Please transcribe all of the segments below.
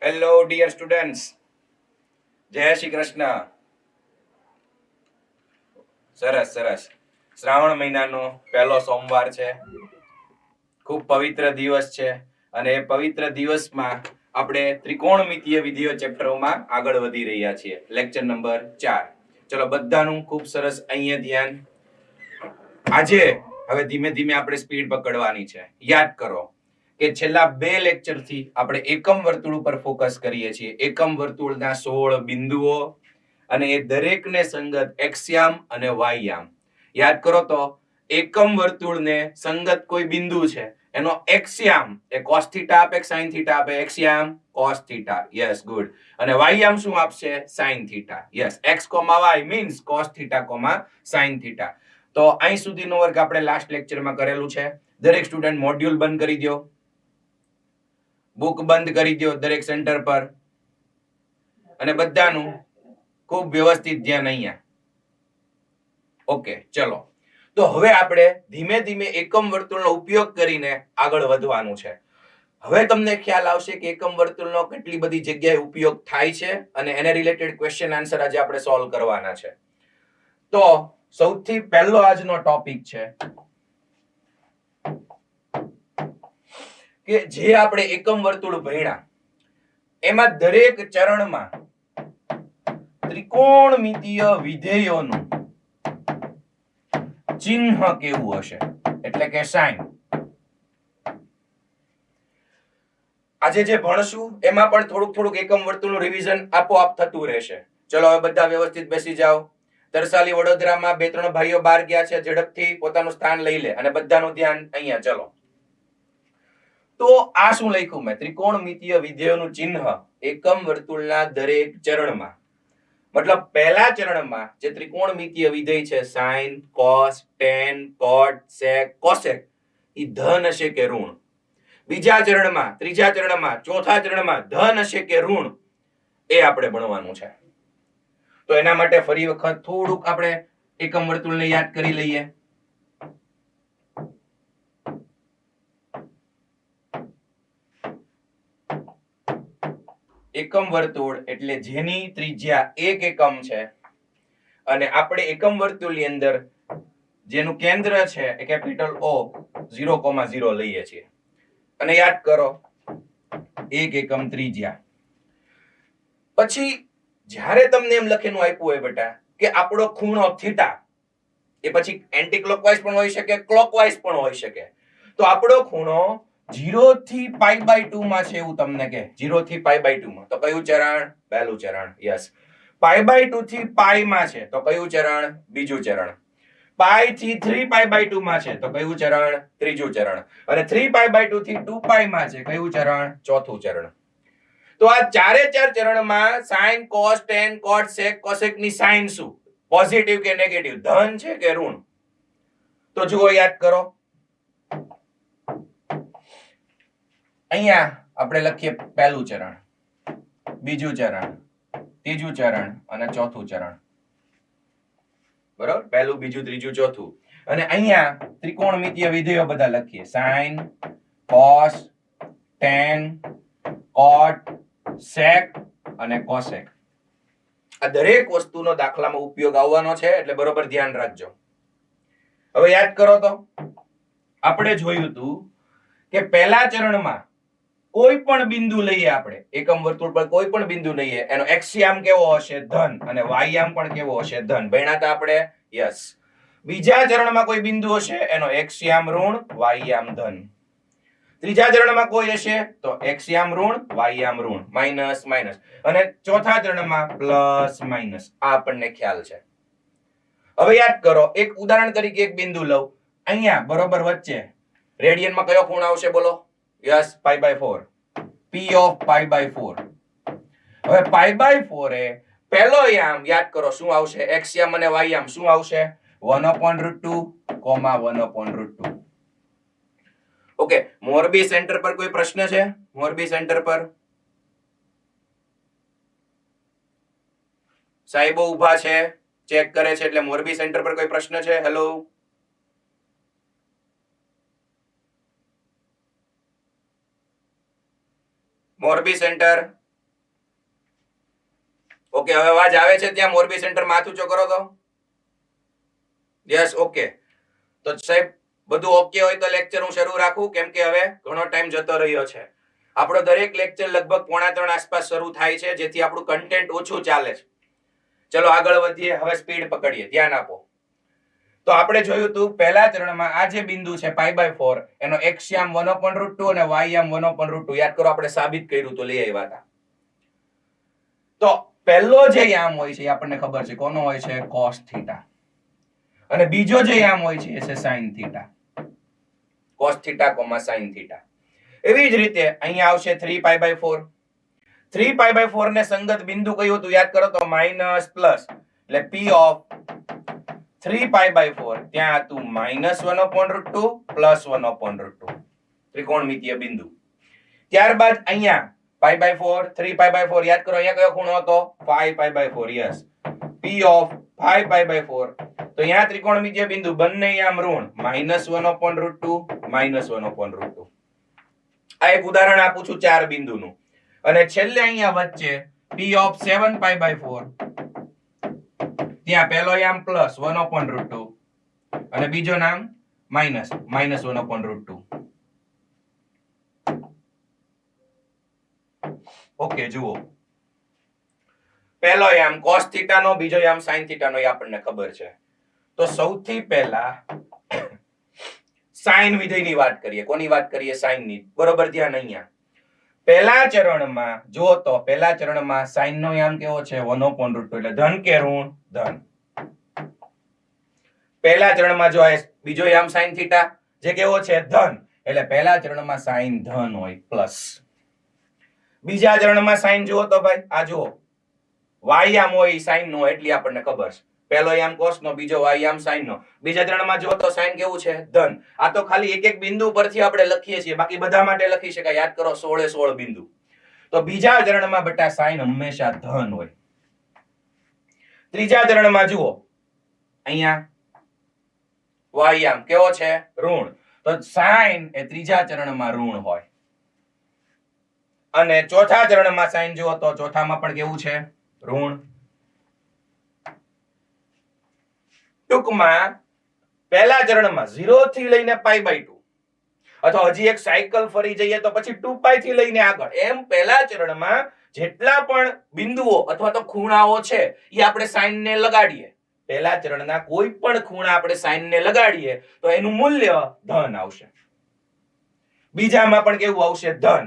Hello dear students, જય શ્રી કૃષ્ણ. સરસ સરસ. શ્રાવણ મહિનાનો પહેલો સોમવાર છે. ખૂબ પવિત્ર દિવસ છે અને એ પવિત્ર દિવસમાં આપણે ત્રિકોણમિતીય વિધિઓ ચેપ્ટરોમાં આગળ વધી રહ્યા છીએ. Lecture number 4. ચલો બધાનું ખૂબ સરસ અહીંયા ધ્યાન. આજે હવે ધીમે ધીમે આપણે સ્પીડ પકડવાની છે. યાદ કરો કે છેલ્લા 2 લેક્ચર થી આપણે એકમ વર્તુળ ઉપર ફોકસ કરીએ છીએ. એકમ વર્તુળના 16 બિંદુઓ અને એ દરેકને સંગત એક્સયામ અને વાયયામ. યાદ કરો તો એકમ વર્તુળને સંગત કોઈ બિંદુ છે એનો એક્સયામ એ cos થીટા આપે sin થીટા આપે. Axiom cos theta. Yes, good. અને વાયયામ શું આપશે? sin theta. Yes, x, y means cos theta, sin theta. તો અહીં સુધીનો વર્ગ આપણે લાસ્ટ લેક્ચરમાં કરેલું છે. દરેક સ્ટુડન્ટ મોડ્યુલ બંધ કરી દો, બુક બંધ કરી દો દરેક સેન્ટર પર, અને બધાનું ખૂબ વ્યવસ્થિત ધ્યાન અહીંયા. ઓકે, ચલો. તો હવે આપણે ધીમે ધીમે એકમ વર્તુળનો ઉપયોગ કરીને આગળ વધવાનું છે. હવે તમને ખ્યાલ આવશે કે એકમ વર્તુળનો કેટલી બધી જગ્યાએ ઉપયોગ થાય છે અને એને રિલેટેડ ક્વેશ્ચન આન્સર આજે આપણે સોલ્વ કરવાના છે. તો સૌથી પહેલો આજનો ટોપિક છે કે જે આપણે એકમ વર્તુળ ભણ્યા એમાં દરેક ચરણમાં ત્રિકોણમિતીય વિધેયોનું ચિહ્ન કેવું હશે, એટલે કે સાઇન. આજે જે ભણશું એમાં પણ થોડુંક એકમ વર્તુળનું રિવિઝન આપોઆપ થતું રહેશે. ચલો હવે બધા વ્યવસ્થિત બેસી જાઓ. તરસાલી વડોદરામાં 2-3 ભાઈઓ બહાર ગયા છે, ઝડપથી પોતાનું સ્થાન લઈ લે અને બધાનું ધ્યાન અહીંયા. ચલો, તો આ શું લખ્યું મેં? ત્રિકોણમિતીય વિધેયોનું ચિહ્ન એકમ વર્તુળના દરેક ચરણમાં. મતલબ પહેલા ચરણમાં જે ત્રિકોણમિતીય વિધેય છે sin, cos, tan, cot, sec, cosec, ઈ ધન હશે કે ઋણ? બીજા ચરણમાં, ત્રીજા ચરણમાં, ચોથા ચરણમાં ધન હશે કે ઋણ? એ આપણે ભણવાનું છે. તો એના માટે ફરી વખત થોડુંક આપણે એકમ વર્તુળને યાદ કરી લઈએ. એકમ વર્તુળ એટલે જેની ત્રિજ્યા 1 એકમ છે અને આપણે એકમ વર્તુળની અંદર જેનું કેન્દ્ર છે એ કેપિટલ O 0,0 લઈએ છીએ. અને યાદ કરો 1 એકમ ત્રિજ્યા. પછી જ્યારે તમને એમ લખેલું આપ્યું હોય બેટા કે આપણો ખૂણો થીટા, એ પછી એન્ટી ક્લોકવાઇઝ પણ હોઈ શકે, ક્લોકવાઇઝ પણ હોઈ શકે. તો આપણો ખૂણો 0 થી π/2 માં છે એવું તમને કે 0 થી π/2 માં. તો કયું ચરણ? પહેલું ચરણ. યસ. π/2 થી π માં છે તો કયું ચરણ? બીજું ચરણ. π થી 3π/2 માં છે તો કયું ચરણ? ત્રીજું ચરણ. અને 3π/2 થી 2π માં છે કયું ચરણ? ચોથું ચરણ. તો આ ચારે ચાર ચરણમાં sin, cos, tan, cot, sec, cosec ની સાઇન શું? પોઝિટિવ કે નેગેટિવ? ધન છે કે ઋણ? તો જુઓ, યાદ કરો. અહીંયા આપણે લખીએ પહેલું ચરણ, બીજું ચરણ, ત્રીજું ચરણ અને ચોથું ચરણ. બરાબર? પહેલું, બીજું, ત્રીજું, ચોથું. અને અહીંયા ત્રિકોણમિતીય વિધેયો બધા લખીએ. sin, cos, tan, cot, sec અને cosec. આ દરેક વસ્તુનો દાખલામાં ઉપયોગ આવવાનો છે એટલે બરોબર ધ્યાન રાખજો. હવે યાદ કરો તો આપણે જોયું હતું કે પહેલા ચરણમાં કોઈ પણ બિંદુ લઈએ, આપણે એકમ વર્તુળ પર કોઈ પણ બિંદુ લઈએ, એનો એક્સયામ કેવો હશે? ધન. અને વાયયામ પણ કેવો હશે? ધન. ભણ્યા હતા આપણે? યસ. બીજા ચરણમાં કોઈ બિંદુ હશે એનો એક્સયામ ઋણ, વાયયામ ધન. ત્રીજા ચરણમાં કોઈ હશે તો એક્સયામ ઋણ, વાયયામ ઋણ, માઇનસ માઇનસ. અને ચોથા ચરણમાં પ્લસ માઇનસ. આ આપણને ખ્યાલ છે. હવે યાદ કરો, એક ઉદાહરણ તરીકે એક બિંદુ લઉં. અહીંયા બરોબર વચ્ચે રેડિયનમાં કયો ખૂણો આવશે? બોલો. યસ, π/4. P of π/4. હવે π/4 એ પહેલો યામ યાદ કરો શું આવશે? એક્સયામ અને વાયયામ શું આવશે? 1/√2, 1/√2. ઓકે, મોરબી સેન્ટર પર કોઈ પ્રશ્ન છે? મોરબી સેન્ટર પર સાહેબો ઊભા છે, ચેક કરે છે, એટલે મોરબી સેન્ટર પર કોઈ પ્રશ્ન છે? Hello, Morbi centre. ઓકે, હવે અવાજ આવે છે ત્યાં મોરબી સેન્ટર માં હાથ ઊંચો કરો તો. Yes, okay. તો સાહેબ બધું ઓકે હોય તો લેક્ચર હું શરૂ રાખું, કેમ કે હવે ઘણો ટાઈમ જતો રહ્યો છે. આપણો દરેક લેક્ચર લગભગ 2:45 આસપાસ શરૂ થાય છે, જેથી આપણું કન્ટેન્ટ ઓછું ચાલે છે. ચલો આગળ વધીએ, હવે સ્પીડ પકડીએ, ધ્યાન આપો. તો આપણે જોયું હતું પહેલા ચરણમાં આ જે બિંદુ છે π/4 એનો x યામ 1/√2 અને y યામ 1/√2 યાદ કરો, આપણે સાબિત કર્યું તો લઈ આવ્યા હતા. તો પહેલો જે યામ હોય છે એ આપણને ખબર છે કોનો હોય છે, cos θ. અને બીજો જે યામ હોય છે એ છે sin θ. cos θ, sin θ. એવી જ રીતે અહીંયા આવશે 3π/4. 3π/4 ને સંગત બિંદુ કયું હતું યાદ કરો તો માઈનસ પ્લસ, એટલે p ઓફ 3π/4 ત્યાં હતું -1/√2 પ્લસ 1/√2, ત્રિકોણમિતીય બિંદુ. ત્યારબાદ અહીંયા π/4 3π/4 યાદ કરો, અહીંયા કયો ખૂણો હતો, 5π/4. Yes, p of 5π/4. તો અહીંયા ત્રિકોણમિતીય બિંદુ બંને આમ ઋણ -1/√2 -1/√2. આ એક ઉદાહરણ આપું છું 4 બિંદુનું. અને છેલ્લે અહીંયા વચ્ચે p ઓફ 7π/4 ત્યાં પહેલો યામ પ્લસ 1/√2 અને બીજો નામ માઈનસ -1/√2. ઓકે, જુઓ પહેલો યામ cos θ નો, બીજો યામ sin θ નો, એ આપણને ખબર છે. તો સૌથી પહેલા sin વિધેયની વાત કરીએ. કોની વાત કરીએ, sin ની. બરોબર, ધ્યાન અહીંયા પહેલા ચરણમાં જો તો પહેલા ચરણમાં sin નો યામ કેવો છે, 1/√2, એટલે ધન કે ઋણ, ધન. પહેલા ચરણમાં જો બીજો યામ sin θ જે કેવો છે, ધન, એટલે પહેલા ચરણમાં sin ધન હોય પ્લસ. બીજા ચરણમાં sin જુઓ તો ભાઈ આ જુઓ y યામ હોય sin નો, એટલી આપણને ખબર છે. પહેલો યામ cos નો, બીજો y યામ sin નો. બીજા ચરણમાં જુઓ તો sin કેવું છે, ધન. આ તો ખાલી એક એક બિંદુ પરથી આપણે લખીએ છીએ, બાકી બધા માટે લખી શકાય. યાદ કરો 16 બિંદુ. તો બીજા ચરણમાં બેટા sin હંમેશા ધન હોય. ત્રીજા ચરણમાં જુઓ અહીંયા y યામ કેવો છે, ઋણ. તો sin એ ત્રીજા ચરણમાં ઋણ હોય. અને ચોથા ચરણમાં sin જુઓ તો ચોથામાં પણ કેવું છે, ઋણ. ટૂંકમાં પહેલા ચરણમાં 0 થી લઈને π/2, અથવા હજી એક સાયકલ ફરી જઈએ તો પછી 2π થી લઈને આગળ, એમ પહેલા ચરણમાં જેટલા પણ બિંદુઓ અથવા તો ખૂણાઓ છે એ આપણે sin ને લગાડીએ. પહેલા ચરણના કોઈ પણ ખૂણા આપણે sin ને લગાડીએ તો એનું મૂલ્ય ધન આવશે. બીજામાં પણ કેવું આવશે, ધન.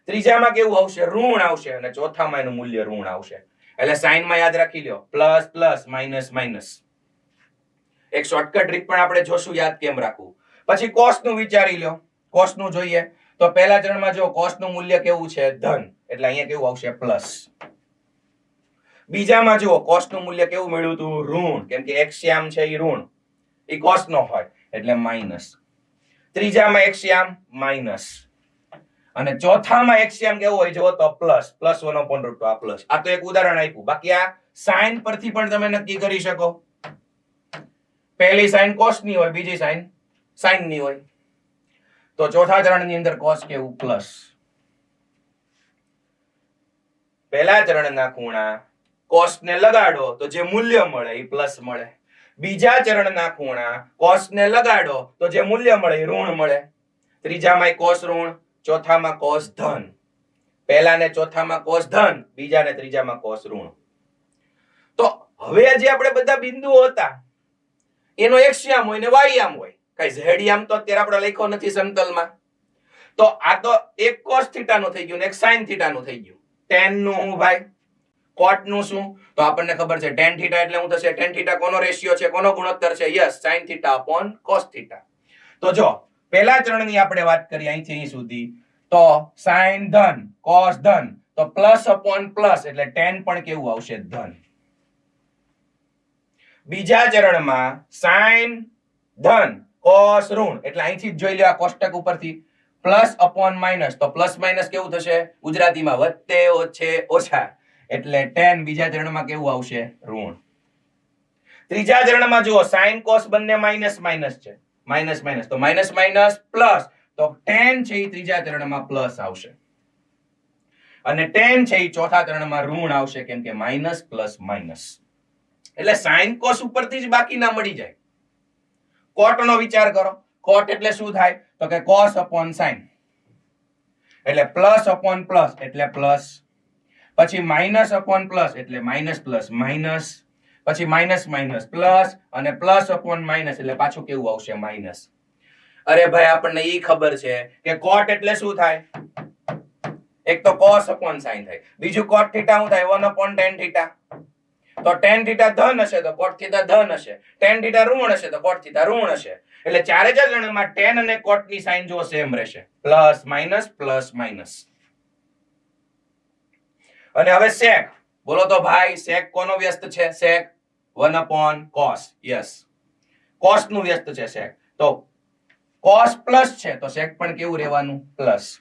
ત્રીજામાં કેવું આવશે, ઋણ આવશે. અને ચોથામાં એનું મૂલ્ય ઋણ આવશે. એટલે sin માં યાદ રાખી લ્યો, પ્લસ પ્લસ માઇનસ માઇનસ. એક શોર્ટકટ ટ્રીક પણ આપણે જોશું, યાદ કેમ રાખવું. પછી cos નું વિચારી લ્યો. cos નું જોઈએ તો પહેલા ચરણમાં જો cos નું મૂલ્ય કેવું છે, ધન, એટલે અહીંયા કેવું આવશે, પ્લસ. બીજામાં જુઓ cos નું મૂલ્ય કેવું મળ્યું હતું, ઋણ, કેમ કે x યામ છે એ ઋણ, એ cos નો હોય એટલે માઇનસ. ત્રીજામાં x યામ માઇનસ. અને ચોથામાં x યામ કેવો હોય જો તો પ્લસ, પ્લસ 1/√2. આ પ્લસ. આ તો એક ઉદાહરણ આપ્યું. બાકી આ sin પરથી પણ તમે નક્કી કરી શકો. પહેલી sin cos ની હોય, બીજી sin ની હોય. તો ચોથા ચરણની અંદર cos કેવું, પ્લસ. પહેલા ચરણના ખૂણા cos ને લગાડો તો જે મૂલ્ય મળે એ પ્લસ મળે. બીજા ચરણના ખૂણા cos ને લગાડો તો જે મૂલ્ય મળે એ ઋણ મળે. ત્રીજામાં cos ઋણ, ચોથામાં cos ધન. પહેલા ને ચોથામાં cos ધન, બીજા ને ત્રીજામાં cos ઋણ. તો હવે જે આપણે બધા બિંદુઓ હતા એનો x યામ હોય ને y યામ હોય. કઈ z યામ તો અત્યારે આપણે લખ્યો નથી સમતલમાં. તો આ તો એક cos θ નું થઈ ગયું ને એક sin θ નું થઈ ગયું. tan નું હું ભાઈ, cot નું શું? તો આપણને ખબર છે tan θ એટલે શું થશે, tan θ કોનો રેશિયો છે, કોનો ગુણોત્તર છે? Yes, sin θ upon cos θ. તો જો પહેલા ચરણની આપણે વાત કરીએ અહીંથી અહીં સુધી, તો sin ધન, cos ધન, તો પ્લસ અપોન પ્લસ, એટલે tan પણ કેવું આવશે, ધન. બીજા ચરણમાં sin ધન, cos ઋણ, એટલે અહીંથી જ જોઈ લો આ કોષ્ટક ઉપરથી, પ્લસ અપોન માઇનસ, તો પ્લસ માઇનસ કેવું થશે, ગુજરાતીમાં વત્તે ઓછે ઓછા, એટલે tan બીજા ચરણમાં કેવું આવશે, ઋણ. ત્રીજા ચરણમાં જુઓ sin cos બંને માઇનસ માઇનસ છે, માઇનસ માઇનસ, તો માઇનસ માઇનસ પ્લસ, તો tan છે એ ત્રીજા ચરણમાં પ્લસ આવશે. અને tan છે એ ચોથા ચરણમાં ઋણ આવશે કેમ કે માઇનસ પ્લસ માઇનસ. એટલે સાઇન કોસ ઉપરથી જ બાકી ના મળી જાય. કોટ નો વિચાર કરો. કોટ એટલે શું થાય તો કે cos upon sin. એટલે પ્લસ અપોન પ્લસ એટલે પ્લસ, પછી માઇનસ અપોન પ્લસ એટલે માઇનસ પ્લસ માઇનસ, પછી માઇનસ માઇનસ પ્લસ અને પ્લસ અપોન માઇનસ એટલે પાછું કેવું આવશે માઇનસ. અરે ભાઈ આપણને ઈ ખબર છે કે કોટ એટલે શું થાય, એક તો cos upon sin થાય, બીજું cot થીટા શું થાય 1 upon tan થીટા. તો tan થીટા ધન હશે તો cot થીટા ધન હશે, tan થીટા ઋણ હશે તો cot થીટા ઋણ હશે. એટલે ચારે ચાર જણામાં tan અને cot ની સાઇન જો સેમ રહેશે, પ્લસ માઇનસ. અને હવે sec બોલો તો ભાઈ sec કોનો વ્યસ્ત છે? sec 1 upon cos. Yes, cos નું વ્યસ્ત છે sec. તો cos પ્લસ છે તો sec પણ કેવું રહેવાનું પ્લસ.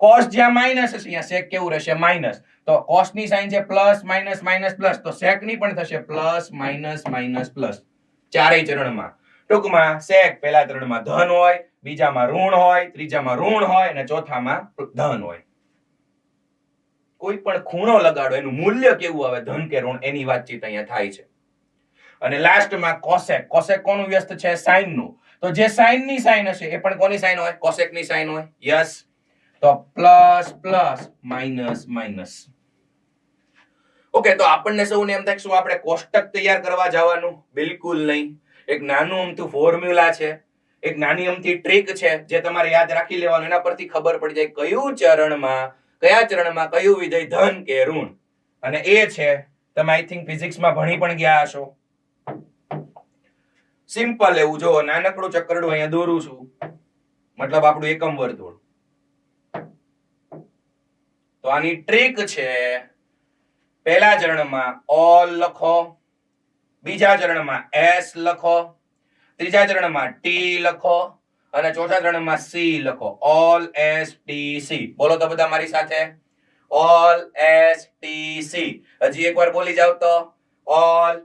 cos જ્યાં માઇનસ હશે ત્યાં sec કેવું રહેશે માઇનસ. તો cos ની સાઇન છે પ્લસ માઇનસ માઇનસ પ્લસ, તો sec ની પણ થશે પ્લસ માઇનસ માઇનસ પ્લસ ચારેય ચરણમાં. ટૂંકમાં sec પહેલા ચરણમાં ધન હોય, બીજામાં ઋણ હોય, ત્રીજામાં ઋણ હોય અને ચોથામાં ધન હોય. કોઈ પણ ખૂણો લગાડો એનું મૂલ્ય કેવું આવે ધન કે ઋણ એની વાતચીત અહીંયા થાય છે. અને લાસ્ટમાં cosec. cosec કોનું વ્યસ્ત છે? sin નું. તો જે sin ની સાઇન હશે એ પણ કોની સાઇન હોય? cosec ની સાઇન હોય. યસ, તો plus plus minus minus. Okay, તો આપણને સૌને એમ થાય શું આપણે કોષ્ટક તૈયાર કરવા જવાનું? બિલકુલ નહીં. એક નાનું અમથું ફોર્મ્યુલા છે, એક નાની અમથી ટ્રીક છે જે તમારે યાદ રાખી લેવાનું. એના પરથી ખબર પડી જાય કયા ચરણમાં કયું વિધેય ધન કે ઋણ. અને એ છે તમે આઈ થિંક ફિઝિક્સમાં ભણી પણ ગયા હશો. સિમ્પલ એવું જો નાનકડું ચક્કરડું અહીંયા દોરું છું, મતલબ આપણું એકમ વર્તુળ. તો આની ટ્રીક છે, પહેલા ચરણમાં ઓલ લખો, બીજા ચરણમાં s લખો, ત્રીજા ચરણમાં t લખો અને ચોથા ચરણમાં c લખો. All s t c. બોલો તો બધા મારી સાથે, ઓલ s t c. હજી એકવાર બોલી જાવ તો, all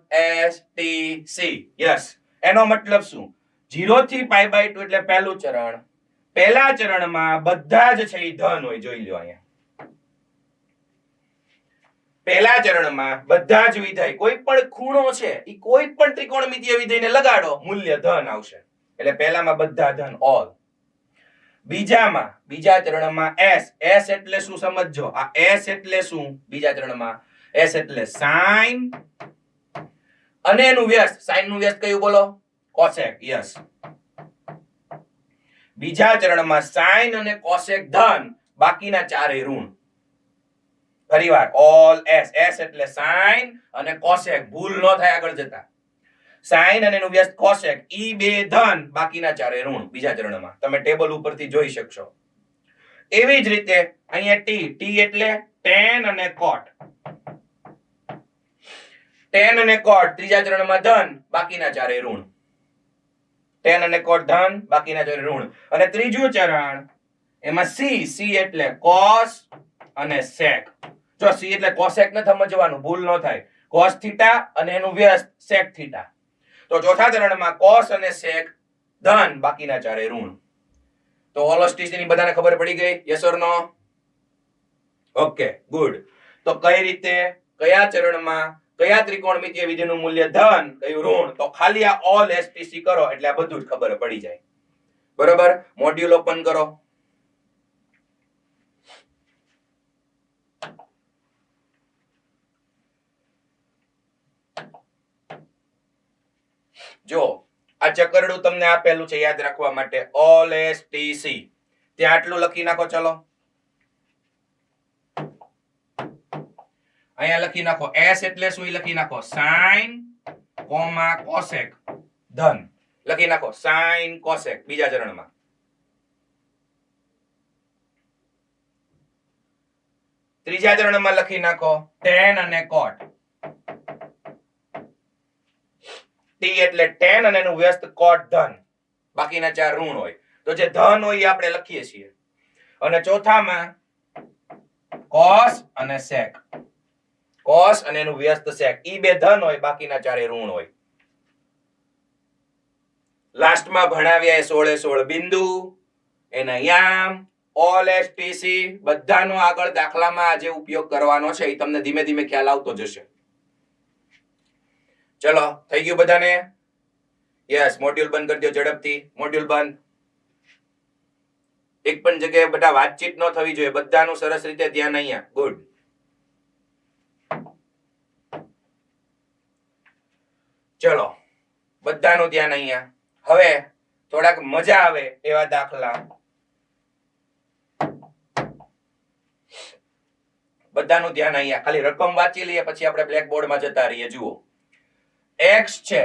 s t c. Yes, એનો મતલબ શું? 0 થી π/2 એટલે પહેલું ચરણ. પહેલા ચરણમાં બધા જ છે એ ધન હોય. જોઈ લો અહીંયા, પહેલા ચરણમાં બધા જ વિધેય કોઈ પણ ખૂણો છે એ કોઈ પણ ત્રિકોણમિતીય વિધેયને લગાડો મૂલ્ય ધન આવશે. એટલે પહેલામાં બધા ધન ઓલ. બીજા ચરણમાં s એટલે શું સમજજો. આ s એટલે શું? બીજા ચરણમાં s એટલે sin અને એનું વ્યસ્ત. sin નું વ્યસ્ત કયું બોલો? cosec. યસ, બીજા ચરણમાં sin અને cosec ધન, બાકીના ચારે ઋણ. ફરીવાર ઓલ s એટલે sin અને cosec, ભૂલ ન થાય આગળ જતા. sin અને એનું વ્યસ્ત cosec, ઈ બે ધન, બાકીના ચારે ઋણ. બીજા ચરણમાં તમે ટેબલ ઉપરથી જોઈ શકશો. એવી જ રીતે અહીંયા t એટલે tan અને cot. tan અને cot ત્રીજા ચરણમાં ધન, બાકીના ચારે ઋણ. tan અને cot ધન, બાકીના ચારે ઋણ. અને ત્રીજું ચરણ એમાં c એટલે cos અને sec. જો c એટલે cosec ન સમજવાનું, ભૂલ ન થાય. cos થીટા અને એનું વ્યસ્ત sec થીટા. તો ચોથા ચરણમાં cos અને sec ધન, બાકીના ચારે ઋણ. તો હોલોસ્ટિસ ની બધાને ખબર પડી ગઈ? Yes or no? Okay, good. તો કઈ રીતે, કયા ચરણમાં કયા ત્રિકોણમિતીય વિધેયનું મૂલ્ય ધન, કયું ઋણ? તો ખાલી આ ઓલ STC કરો એટલે આ બધું જ ખબર પડી જાય. બરોબર? મોડ્યુલ ઓપન કરો. જો આ ચક્કરડું તમને આપેલું છે યાદ રાખવા માટે, ઓલ STC. ત્યાં આટલું લખી નાખો. ચલો અહીંયા લખી નાખો. s એટલે શું લખી નાખો, sin, cosec ધન લખી નાખો. sin cosec બીજા ચરણમાં. ત્રીજા ચરણમાં લખી નાખો tan અને cot. t એટલે tan અને એનું વ્યસ્ત cot ધન, બાકીના ચાર ઋણ હોય. તો જે ધન હોય એ આપણે લખીએ છીએ. અને ચોથામાં cos અને sec. cos અને એનું વ્યસ્ત sec, ઈ બે ધન હોય, બાકીના ચારે ઋણ હોય. લાસ્ટમાં ભણાવ્યા એ 16 બિંદુ, એના યામ, ઓલ એસ ટી સી બધાનો આગળ દાખલામાં જે ઉપયોગ કરવાનો છે એ તમને ધીમે ધીમે ખ્યાલ આવતો જશે. ચલો થઈ ગયું બધાને? યસ, મોડ્યુલ બંધ કરી દો ઝડપથી. મોડ્યુલ બંધ. એક પણ જગ્યાએ બધા વાતચીત ન થવી જોઈએ, બધાનું સરસ રીતે ધ્યાન અહીંયા. ગુડ. ચલો બધાનું ધ્યાન અહીંયા. હવે થોડાક મજા આવે એવા દાખલા. બધાનું ધ્યાન અહીંયા. ખાલી રકમ વાંચી લઈએ પછી આપણે બ્લેકબોર્ડમાં જતા રહીએ. જુઓ, x છે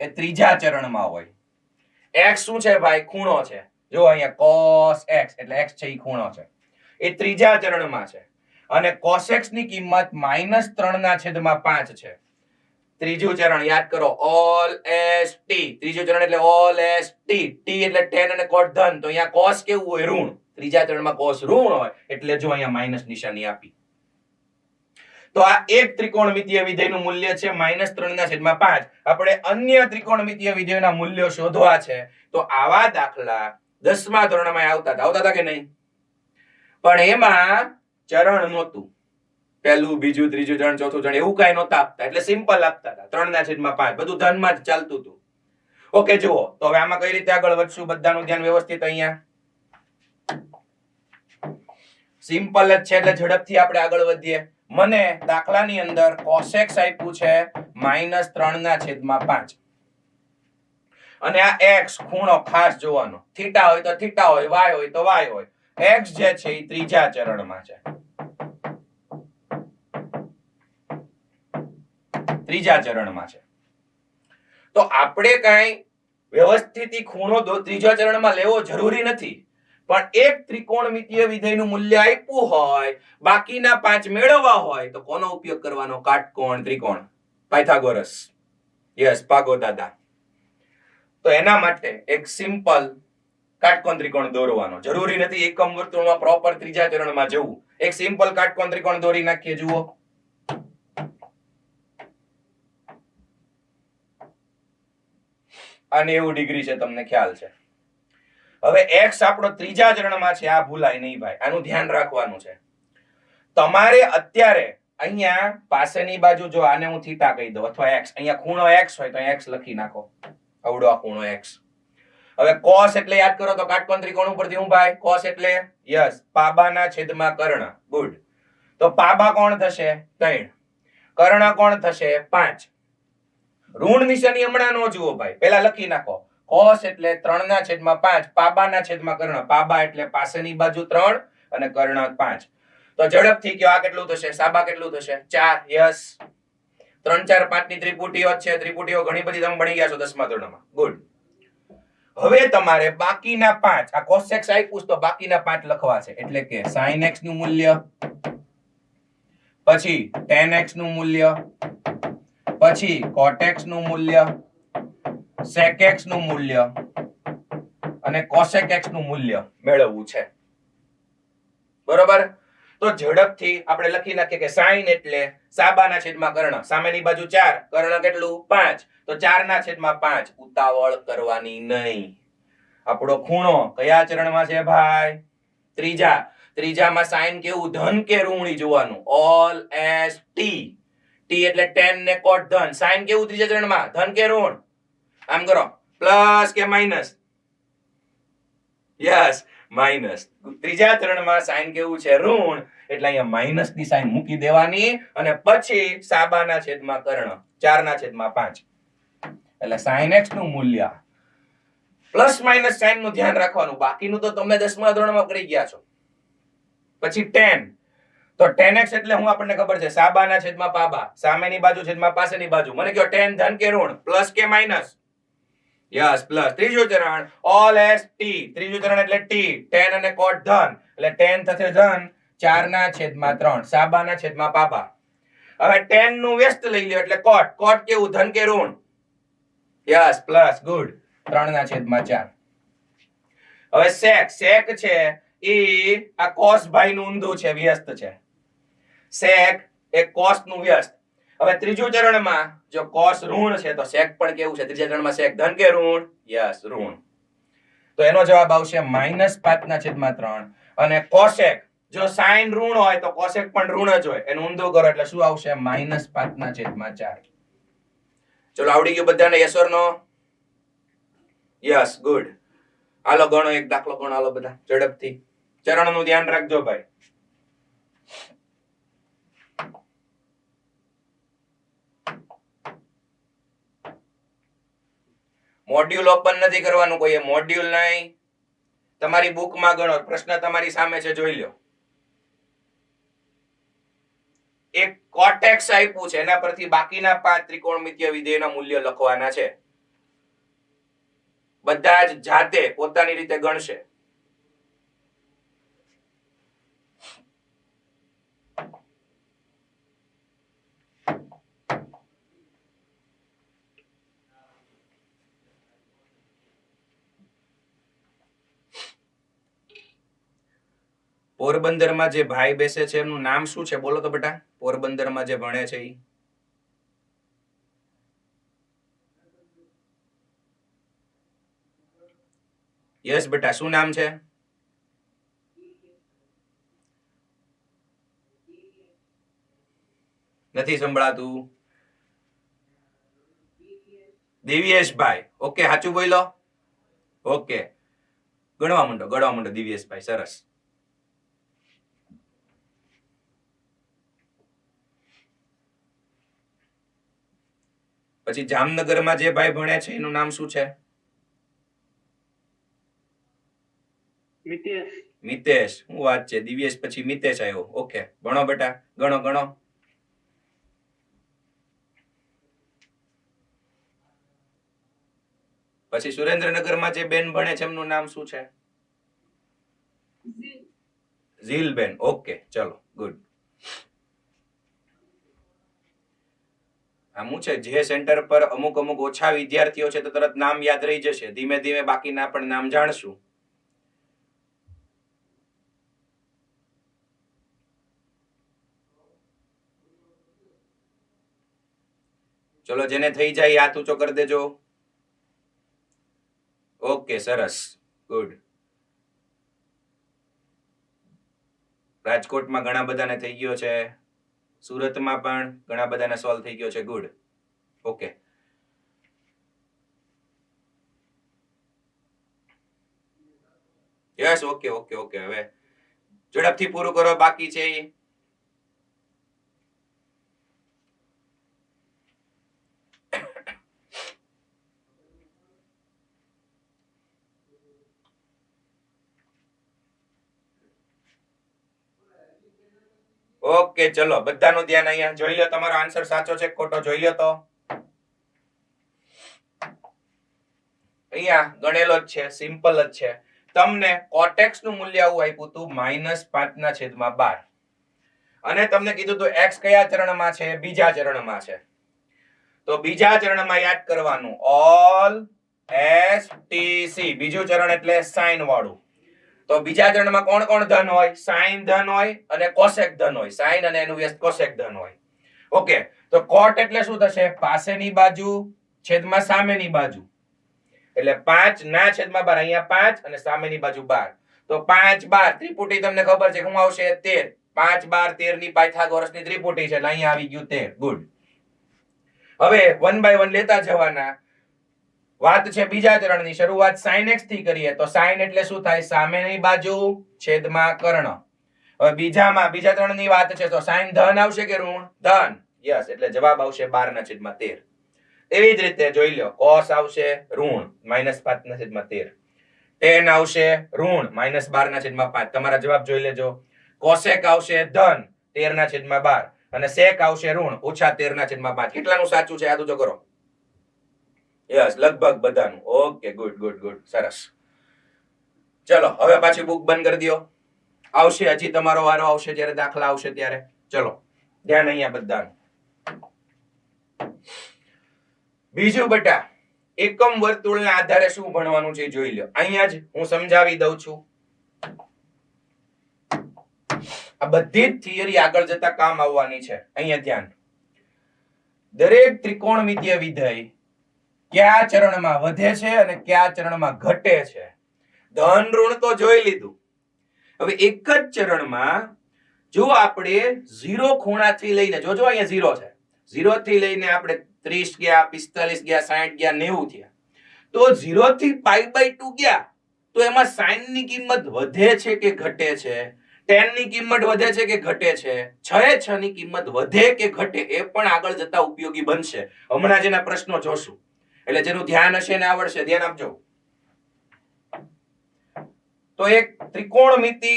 એ ત્રીજા ચરણમાં હોય. x શું છે ભાઈ? ખૂણો છે. જો અહીંયા cos x એટલે x છે એ ખૂણો છે. એ ત્રીજા ચરણમાં છે અને cos x ની કિંમત -3/5 છે. ત્રીજું ચરણ યાદ કરો, ઓલ એસ ટી. ત્રીજું ચરણ એટલે ઓલ એસ ટી. ટી એટલે tan અને cot ધન. તો અહીંયા cos કેવું હોય? ઋણ. ત્રીજા ચરણમાં cos ઋણ હોય એટલે જો અહીંયા માઈનસ નિશાની આપી. તો આ એક ત્રિકોણમિતીય વિધેયનું મૂલ્ય છે -3/5. આપણે અન્ય ત્રિકોણમિતીય વિધેયોના મૂલ્યો શોધવા છે. તો આવા દાખલા 10મા ધોરણમાં આવતા હતા કે નહીં? પણ એમાં ચરણ નહોતું. પહેલું, બીજું, ત્રીજું ચરણ, ચોથું ચરણ એવું કઈ નહોતા આપતા. એટલે સિમ્પલ આપતા હતા. 3/5. બધું ધનમાં જ ચાલતું હતું. ઓકે, જુઓ તો હવે આમાં કઈ રીતે આગળ વધશું? બધાનું ધ્યાન વ્યવસ્થિત અહીંયા. સિમ્પલ જ છે એટલે ઝડપથી આપણે આગળ વધીએ. મને દાખલાની અંદર cos x આપ્યું છે -3/5 અને આ x ખૂણો ખાસ જોવાનો. થીટા હોય તો થીટા હોય, y હોય તો y હોય. x જે છે એ ત્રીજા ચરણમાં છે. ત્રીજા ચરણમાં છે. તો આપણે કઈ વ્યવસ્થિત ખૂણો ત્રીજા ચરણમાં લેવો જરૂરી નથી. પણ એક ત્રિકોણમિતીય વિધેયનું મૂલ્ય આપ્યું હોય, બાકીના 5 મેળવવા હોય તો કોનો ઉપયોગ કરવાનો? કાટકોણ ત્રિકોણ, પાયથાગોરસ. યસ, પાગો દાદા. તો એના માટે એક સિમ્પલ કાટકોણ ત્રિકોણ દોરવાનો. જરૂરી નથી એકમ વર્તુળમાં પ્રોપર ત્રીજા ચરણમાં જવું. એક સિમ્પલ કાટકોણ ત્રિકોણ દોરી નાખીએ. જુઓ, આ 90 ડિગ્રી છે, તમને ખ્યાલ છે. હવે x આપણો ત્રીજા ચરણમાં છે, આ ભૂલાય નહીં ભાઈ, આનું ધ્યાન રાખવાનું છે. તમારે અત્યારે અહીંયા પાસેની બાજુ, જો આને હું થીટા કહી દઉં અથવા x, અહીંયા ખૂણો x હોય તો x લખી નાખો. આવડો આ ખૂણો x. હવે cos એટલે યાદ કરો તો કાટકોણ ત્રિકોણ ઉપરથી હું ભાઈ? cos એટલે યસ, પાબાના છેદમાં કર્ણ. ગુડ. તો પાબા કોણ થશે? 3. કર્ણ કોણ થશે? 5. ઋણ નિશાની હમણાં નો જુઓ ભાઈ, પેલા લખી નાખો. cos એટલે 3/5, પાબાના છેદમાં કર્ણ. પાબા એટલે પાસેની બાજુ 3 અને કર્ણ 5. તો ઝડપથી કયો, આ કેટલું થશે? સાબા કેટલું થશે? 4. યસ, 3 4 5 ની ત્રિપુટીઓ જ છે. ત્રિપુટીઓ ઘણી બધી તમે ભણી ગયા છો 10મા ધોરણમાં. ગુડ. હવે તમારે બાકીના 5, આ cos x આપ્યું તો બાકીના 5 લખવા છે. એટલે કે sin x નું મૂલ્ય, પછી tan x નું મૂલ્ય, પછી cot x નું મૂલ્ય, sec x નું મૂલ્ય અને cosec x નું મૂલ્ય મેળવવું છે. બરોબર? તો ઝડપથી આપણે લખી નાખીએ કે sin એટલે સાબાના છેદમાં કર્ણ. સામેની બાજુ 4, કર્ણ કેટલું? 5. તો 4/5. ઉતાવળ કરવાની નહીં. આપણો ખૂણો કયા ચરણમાં છે ભાઈ? ત્રીજા. ત્રીજામાં sin કેવું? ધન કે ઋણ જોવાનું. All S T. ટી એટલે tan ને cot ધન. sin કેવું ત્રીજા ચરણમાં? ધન કે ઋણ? આમ કરો, પ્લસ કે માઈનસ? Yes, minus. ત્રીજા ચરણમાં sin કેવું છે? ઋણ. એટલે અહીંયા માઈનસ ની સાઈન મૂકી દેવાની અને પછી સાબાના છેદમાં કર્ણ 4/5. એટલે sin x નું મૂલ્ય પ્લસ માઈનસ સાઈન નું ધ્યાન રાખવાનું. બાકીનું તો તમે 10મા ધોરણમાં કરી ગયા છો. પછી tan. તો tan x એટલે હું આપણને ખબર છે, સાબાના છેદમાં પાબા, સામેની બાજુ છેદમાં પાસેની બાજુ. મને કહો tan ધન કે ઋણ? પ્લસ કે માઈનસ? Yes, plus. ત્રીજું ચરણ ઓલ એસ ટી. ત્રીજું ચરણ એટલે ટી. tan અને cot ધન. એટલે tan થશે ધન 4/3, સાબાના છેદમાં પાબા. હવે tan નું વ્યસ્ત લઈ લ્યો એટલે cot. cot કેવું? ધન કે ઋણ? Yes, plus. ગુડ. 3/4. હવે sec. sec છે એ આ cos ભાઈ નું ઊંધું છે, વ્યસ્ત છે. sec એ cos નું વ્યસ્ત. હવે ત્રીજું ચરણમાં જો cos ઋણ છે તો sec પણ કેવું છે? ત્રીજા ચરણમાં sec ધન કે ઋણ? યસ, ઋણ. તો એનો જવાબ આવશે -5/3 અને કોસેક જો સાઈન ઋણ હોય તો કોસેક પણ ઋણ જ હોય એનું ઊંધું કરો એટલે શું આવશે -5/4. ચલો આવડી ગયું બધાને yes or no? Yes good. હાલો ગણો એક દાખલો ગણો હાલો બધા ઝડપથી. ચરણનું ધ્યાન રાખજો ભાઈ. મોડ્યુલ ઓપન નથી કરવાનું કોઈએ, મોડ્યુલ નહીં. તમારી બુકમાં ગણો, પ્રશ્ન તમારી સામે છે જોઈ લો. એક કોટેક્સ આપ્યું છે એના પરથી બાકીના 5 ત્રિકોણમિતીય વિધેયના મૂલ્ય લખવાના છે. બધા જ જાતે પોતાની રીતે ગણશે. પોરબંદરમાં જે ભાઈ બેસે છે એમનું નામ શું છે બોલો તો બેટા? પોરબંદરમાં જે ભણે છે ઈ યસ બેટા શું નામ છે? નથી સંભળાતું. દિવ્યેશભાઈ. ઓકે સાચું બોલો. ઓકે ગણવા માંડો દિવ્યેશભાઈ. સરસ. પછી જામનગરમાં જે ભાઈ ભણે છે એનું નામ શું છે? મિતેશ. શું વાત છે, દિવ્યેશ પછી મિતેશ આવ્યો. ઓકે ભણો બેટા, ગણો. પછી સુરેન્દ્રનગરમાં જે બેન ભણે છે એમનું નામ શું છે? ઝીલબેન. ઓકે ચલો ગુડ. આમ છે જે સેન્ટર પર અમુક ઓછા વિદ્યાર્થીઓ છે તો તરત નામ યાદ રહી જશે. ધીમે ધીમે બાકીના પણ નામ જાણશું. ચલો જેને થઈ જાય હાથ ઊંચો કરી દેજો. ઓકે સરસ ગુડ. રાજકોટમાં ઘણા બધાને થઈ ગયો છે, સુરતમાં પણ ઘણા બધાને સોલ્વ થઈ ગયો છે. ગુડ. Okay yes okay. હવે ઝડપથી પૂરું કરો, બાકી છે એ. ઓકે ચલો બધાનું ધ્યાન અહીંયા જોઈ લો. તમારો આન્સર સાચો છે ખોટો જોઈ લો તો. અહીંયા ગણેલો જ છે, સિમ્પલ જ છે. તમને કોટેક્સ નું મૂલ્ય આવું આપ્યું હતું -5/12 અને તમને કીધું હતું x કયા ચરણમાં છે? બીજા ચરણમાં છે. તો બીજા ચરણમાં યાદ કરવાનું ઓલ STC. બીજું ચરણ એટલે સાઇન વાળું. તો બીજા ચરણમાં કોણ ધન હોય? સાઇન ધન હોય અને કોસેક ધન હોય. સાઇન અને એનું વ્યસ્ત કોસેક ધન હોય. ઓકે તો કોટ એટલે શું થશે? પાસેની બાજુ છેદમાં સામેની બાજુ. એટલે 5 ના છેદમાં 12. અહીંયા 5 અને સામેની બાજુ 12. તો 5 12 ત્રિપુટી તમને ખબર છે શું આવશે? 13. 5 12 13 ની પાયથાગોરસની ત્રિપુટી છે એટલે અહીંયા આવી ગયું 13. ગુડ. હવે 1 બાય 1 લેતા જવાના. વાત છે બીજા ચરણની. શરૂઆત sin x થી કરીએ તો sin એટલે શું થાય? સામેની બાજુ છેદમાં કર્ણ. હવે બીજા ચરણની વાત છે તો sin ધન આવશે કે ઋણ? ધન. યસ એટલે જવાબ આવશે 12/13. એવી જ રીતે જોઈ લો cos આવશે ઋણ -5/13. tan આવશે ઋણ -12/5. તમારા જવાબ જોઈ લેજો. cosec આવશે ધન 13/12 અને sec આવશે ઋણ -13/5. કેટલાનું સાચું છે? યાદ કરો. યસ લગભગ બધાનું. Okay good. સરસ. ચલો હવે પાછી બુક બંધ કરી દો. આવશે હજી તમારો વારો આવશે જ્યારે દાખલા આવશે ત્યારે. ચલો ધ્યાન અહીંયા બધાનું. બીજું બેટા એકમ વર્તુળના આધારે શું ભણવાનું છે જોઈ લો. અહીંયા જ હું સમજાવી દઉં છું. આ બધી જ થિયરી આગળ જતા કામ આવવાની છે. અહીંયા ધ્યાન. દરેક ત્રિકોણમિતીય વિધેય કયા ચરણમાં વધે છે અને કયા ચરણમાં ઘટે છે ધન ઋણ તો જોઈ લીધું. હવે એક જ ચરણમાં જો આપણે 0 ખૂણાથી લઈને જોજો અહીંયા 0 છે, 0 થી લઈને આપણે 30 ગયા, 45 ગયા, 60 ગયા, 90 થયા, તો 0 થી π/2 ગયા તો એમાં sin ની કિંમત વધે છે કે ઘટે છે? tan ની કિંમત વધે છે કે ઘટે છે? 6/6 ની કિંમત વધે કે ઘટે? એ પણ આગળ જતા ઉપયોગી બનશે. હમણાં જેના પ્રશ્નો જોશું એટલે જેનું ધ્યાન હશે ને આવડશે, ધ્યાન આપજો. તો એક ત્રિકોણમિતિ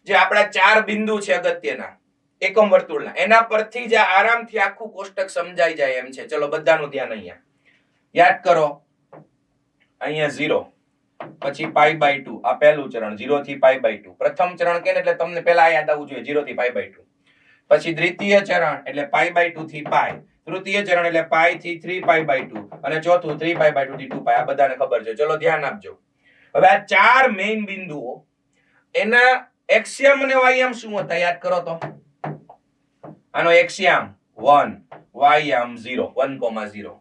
જે આપણા 4 બિંદુ છે અગત્યના એકમ વર્તુળના, એના પરથી જ આરામથી આખું કોષ્ટક સમજાઈ જાય એમ છે. ચલો બધાનું ધ્યાન અહીંયા યાદ કરો. અહીંયા 0 પછી π/2 આ પહેલું ચરણ 0 થી π/2. પ્રથમ ચરણ કે એટલે તમને પહેલા યાદ આવવું જોઈએ 0 થી π/2. પછી દ્વિતીય ચરણ એટલે π/2 થી π. તૃતીય ચરણ એટલે π થી 3π/2 અને ચોથું 3π/2 થી 2π. આ બધાને ખબર છે. ચલો ધ્યાન આપજો. હવે આ 4 મેઇન બિંદુઓ એના એક્સિયમ અને વાયમ શું હતા યાદ કરો તો. આનો એક્સિયમ 1, વાયમ 0, 1,0.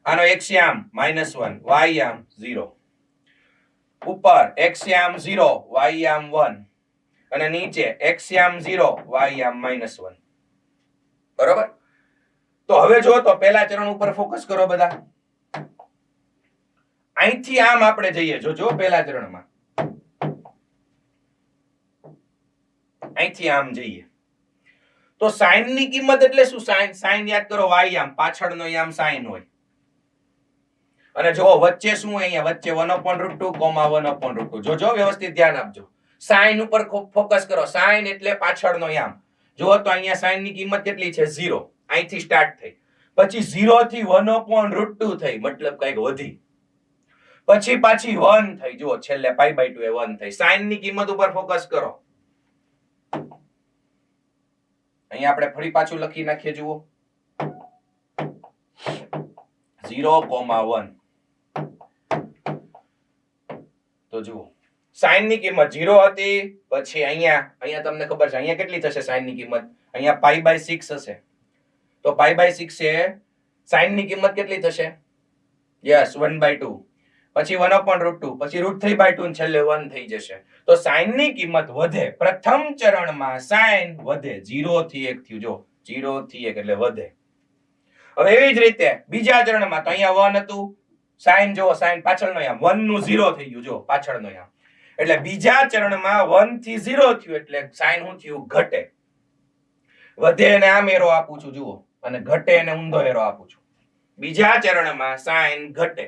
આનો એક્સિયમ -1, વાયમ 0. ઉપર એક્સિયમ 0, વાયમ 1 અને નીચે એક્સિયમ 0, વાયમ -1. બરોબર? તો હવે જો તો પહેલા ચરણ ઉપર ફોકસ કરો બધા. અહીંથી આમ આપણે જઈએ. જો પહેલા ચરણમાં અહીંથી આમ જઈએ તો sin ની કિંમત એટલે શું? sin યાદ કરો વાયમ, પાછળનો યામ sin હોય. અને જો વચ્ચે શું અહીંયા વચ્ચે 1/√2, 1/√2. જોજો વ્યવસ્થિત ધ્યાન આપજો. sin ઉપર ફોકસ કરો. sin એટલે પાછળનો યામ. જો તો અહીંયા sin ની કિંમત કેટલી છે? 0. અહીંથી સ્ટાર્ટ થઈ, પછી 0 થી 1/√2 થઈ, મતલબ કઈક વધી, પછી પાછી 1 થઈ. જો છેલ્લે π/2 એ 1 થઈ. sin ની કિંમત ઉપર ફોકસ કરો. અહીંયા આપણે ફરી પાછું લખી નાખીએ. જુઓ 0,1. તો જુઓ sin ની કિંમત 0 હતી, પછી અહીંયા તમને ખબર છે અહીંયા કેટલી થશે sin ની કિંમત? અહીંયા π/6 હશે. તો π/6 એ sin ની કિંમત કેટલી થશે? યસ 1/2. પછી 1/√2, પછી √3/2 ને છેલ્લે 1 થઈ જશે. તો sin ની કિંમત વધે. પ્રથમ ચરણમાં sin વધે. 0 થી 1 થયું. જો 0 થી 1 એટલે વધે. હવે એવી જ રીતે બીજા ચરણમાં તો અહીંયા 1 હતું, sin જો sin પાછળનો યામ 1 નું 0 થઈ ગયું. જો પાછળનો યામ એટલે બીજા ચરણમાં 1 થી 0 થયું એટલે sin શું થયું? ઘટે. વધે એને આમ એરો આપું છું જુઓ, અને ઘટે એને ઊંધો એરો આપું છું. બીજા ચરણમાં sin ઘટે.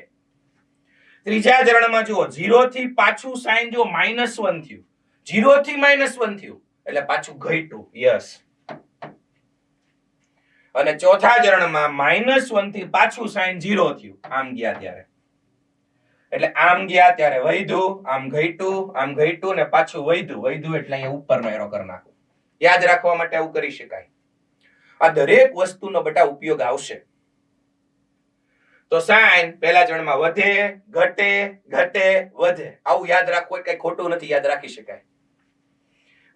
ત્રીજા ચરણમાં જુઓ 0 થી પાછું sin જો -1 થયું, 0 થી -1 થયું એટલે પાછું ઘટ્યું. યસ. અને ચોથા ચરણમાં -1 થી પાછું sin 0 થયું. આમ ગયા ત્યારે એટલે આમ ગયા ત્યારે વધ્યું, આમ ઘટ્યું ને પાછું વધ્યું એટલે અહીંયા ઉપરનો એરો કરી નાખો. યાદ રાખવા માટે આવું કરી શકાય. આ દરેક વસ્તુનો બેટા ઉપયોગ આવશે. તો sin પહેલા ચરણમાં વધે, ઘટે, વધે. આવું યાદ રાખવું કઈ ખોટું નથી, યાદ રાખી શકાય.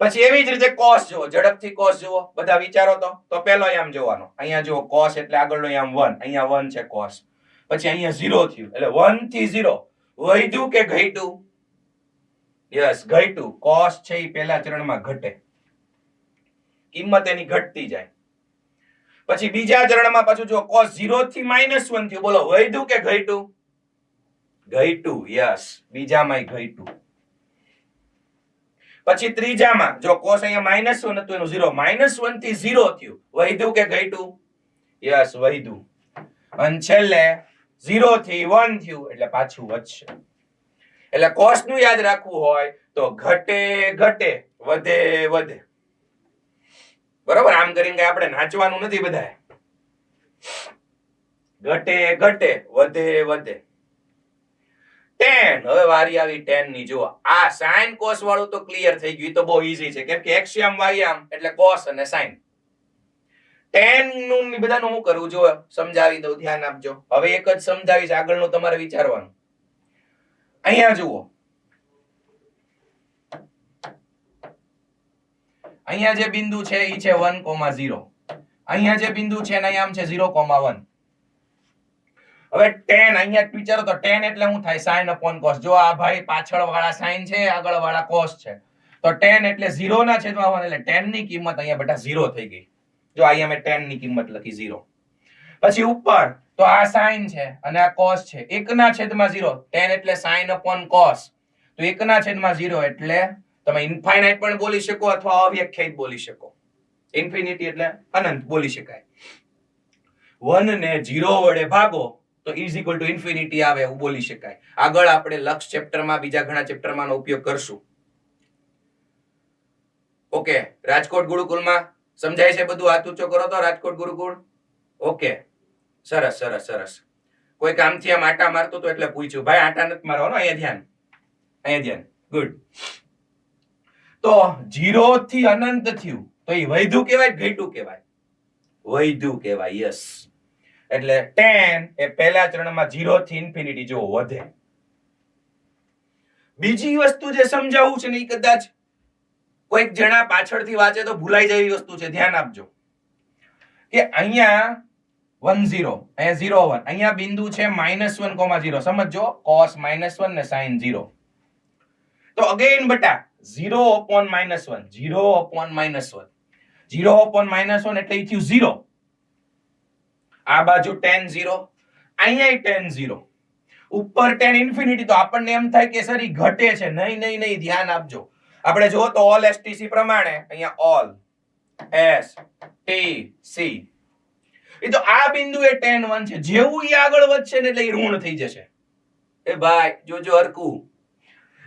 પછી એવી જ રીતે cos જુઓ, ઝડપથી cos જુઓ. બધા વિચારો તો પહેલો યામ જોવાનો. અહીંયા જુઓ cos એટલે આગળનો યામ 1, અહીંયા 1 છે cos. પછી અહીંયા 0 થયું એટલે 1 થી 0 વધ્યું કે ઘટ્યું? યસ ઘટ્યું. cos છે એ પહેલા ચરણમાં ઘટે, કિંમત એની ઘટતી જાય. પછી બીજા ચરણમાં પાછું જો cos 0 થી -1 થયું. બોલો વધ્યું કે ઘટ્યું? ઘટ્યું. યસ બીજામાં ઘટ્યું. પછી ત્રીજામાં જો cos અહીંયા -1 હતું એનું 0, -1 થી 0 થયું. વધ્યું કે ઘટ્યું? યસ વધ્યું. અને છેલ્લે 0 થી 1 થયું એટલે પાછું વધશે. એટલે cos નું યાદ રાખવું હોય તો ઘટે, વધે. બરોબર? આમ કરીને કઈ આપણે નાચવાનું નથી બધાએ. ઘટે, વધે. tan. હવે વારી આવી tan ની. જુઓ આ sin cos વાળું તો ક્લિયર થઈ ગયું. તો બહુ ઈઝી છે કેમ કે એક્સિયમ વાયમ એટલે cos અને sin. tan નું બધાનું શું કરવું? જો સમજાવી દઉં, ધ્યાન આપજો. હવે એક જ સમજાવીશ, આગળનું તમારે વિચારવાનું. અહીંયા જુઓ, અહીંયા જે બિંદુ છે એ છે 1,0. અહીંયા જે બિંદુ છે એના આમ છે 0,1. હવે tan અહીંયા વિચારો તો tan એટલે શું થાય sin upon cos. જો આ ભાઈ પાછળ વાળા sin છે, આગળ વાળા cos છે, તો tan એટલે 0 ના છેદમાં 1 એટલે tan ની કિંમત અહીંયા બેટા 0 થઈ ગઈ. જો અહીંયા મેં tan ની કિંમત લખી 0. પછી ઉપર તો આ sin છે અને આ cos છે, 1 ના છેદમાં 0. tan એટલે sin upon cos, તો 1 ના છેદમાં 0 એટલે તમે ઇન્ફાઇનાઇટ પણ બોલી શકો અથવા અવ્યાખ્યાયિત બોલી શકો. ઇન્ફિનિટી એટલે અનંત બોલી શકાય. 1 ને 0 વડે ભાગો તો ઇઝ ઇક્વલ ટુ ઇન્ફિનિટી આવે એવું બોલી શકાય. આગળ આપણે લક્ષ ચેપ્ટરમાં બીજા ઘણા ચેપ્ટરમાં ઉપયોગ કરશું. ઓકે, રાજકોટ ગુરુકુળમાં સમજાય છે બધું? હાથ ઊંચો કરો તો રાજકોટ ગુરુકુળ. ઓકે, સરસ સરસ સરસ. કોઈ કામથી આમ આટા મારતો તો એટલે પૂછ્યું. ભાઈ આટા નથી મારવાનો, અહીંયા ધ્યાન, અહીંયા ધ્યાન. ગુડ. તો 0 થી અનંત થયું તો એ વૈધું કહેવાય ઘટ્યું કહેવાય? વૈધું કહેવાય. યસ. એટલે tan એ પહેલા ચરણમાં 0 થી ઇન્ફિનિટી જો વધે. બીજી વસ્તુ જે સમજાવવું છે ને એ કદાચ કોઈક જણા પાછળથી વાંચે તો ભૂલાઈ જાય એવી વસ્તુ છે. ધ્યાન આપજો કે અહીંયા 1 0, અહીંયા 0 1, અહીંયા બિંદુ છે -1, 0. સમજો, cos -1 ને sin 0. તો અગેન બટા 0 upon -1, 0 upon -1, 0 upon -1 એટલે ઈ થયું 0. આ બાજુ tan 0, અહીંયા tan 0, ઉપર tan ઇન્ફિનિટી. તો આપણને એમ થાય કે સર ઈ ઘટે છે. નહીં નહીં નહીં, ધ્યાન આપજો. આપણે જો તો ઓલ STC પ્રમાણે અહીંયા ઓલ STC એ તો આ બિંદુ એ tan 1 છે. જેવું ઈ આગળ વધશે ને એટલે ઈ ઋણ થઈ જશે. એ ભાઈ જોજો હરકું.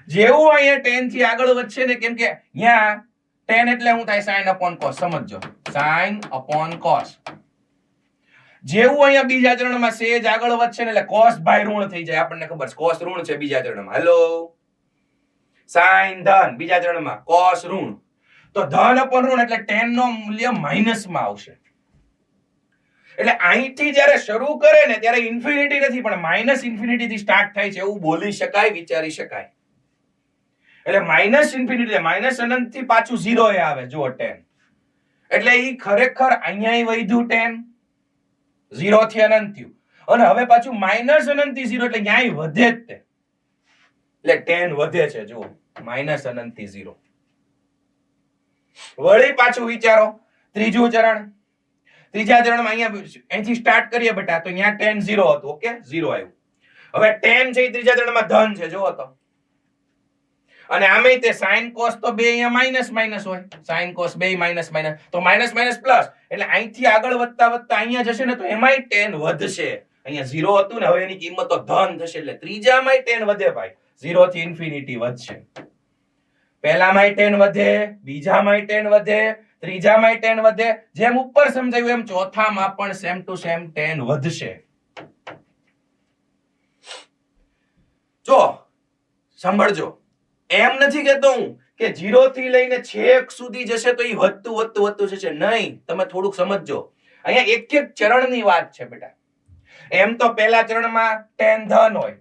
જેવું અહીંયા tan થી આગળ વધશે ને, કેમ કે અહીંયા tan એટલે શું થાય sin upon cos. સમજો, sin upon cos. જેવું અહીંયા બીજા ચરણમાં સેજ આગળ વધશે ને એટલે cos ભાઈ ઋણ થઈ જાય. આપણને ખબર છે cos ઋણ છે બીજા ચરણમાં. હેલો, sin ધન બીજા ચરણમાં, cos ઋણ. તો ધન upon ઋણ એટલે tan નો મૂલ્ય માઈનસમાં આવશે. એટલે અહીંથી જ્યારે શરૂ કરે ને ત્યારે ઇન્ફિનિટી નથી પણ માઇનસ ઇન્ફિનિટી થી સ્ટાર્ટ થાય છે એવું બોલી શકાય, વિચારી શકાય. એટલે માઇનસ ઇન્ફિનિટી માઇનસ અનંત થી પાછું 0 એ આવે. જુઓ tan એટલે ઈ ખરેખર અહીંયા વધ્યું tan 0 થી અનંત થયું અને હવે પાછું માઇનસ અનંત થી 0 એટલે ન્યાય વધે જ તે. એટલે tan વધે છે. જુઓ, માઇનસ અનંત થી 0. વળી પાછું વિચારો ત્રીજું ચરણ. ત્રીજા ચરણમાં અહીંયા અહીંથી સ્ટાર્ટ કરીએ બેટા તો અહીંયા tan 0 હતું. ઓકે, 0 આવ્યું. હવે tan છે ત્રીજા ચરણમાં ધન છે. જુઓ તો, અને આમે તે sin cos તો બે અહીંયા માઈનસ માઈનસ હોય. sin cos બે માઈનસ માઈનસ તો માઈનસ માઈનસ પ્લસ. એટલે અહીંથી આગળ વધતા વધતા અહીંયા જશે ને તો એમાંય tan વધશે. અહીંયા 0 હતું ને હવે એની કિંમત તો ધન થશે. એટલે ત્રીજામાંય tan વધે ભાઈ. 0 થી ઇન્ફિનિટી વધશે. પહેલામાંય tan વધે, બીજામાંય tan વધે, ત્રીજામાંય tan વધે. જેમ ઉપર સમજાયું એમ ચોથામાં પણ સેમ ટુ સેમ tan વધશે. જો સાંભળજો, એમ નથી કહેતો હું કે 0 થી લઈને છેક સુધી જશે તો એ વધતું વધતું વધતું જશે. નહીં, તમે થોડુંક સમજજો. અહીંયા એક એક ચરણની વાત છે બેટા. એમ તો પહેલા ચરણમાં tan ધન હોય,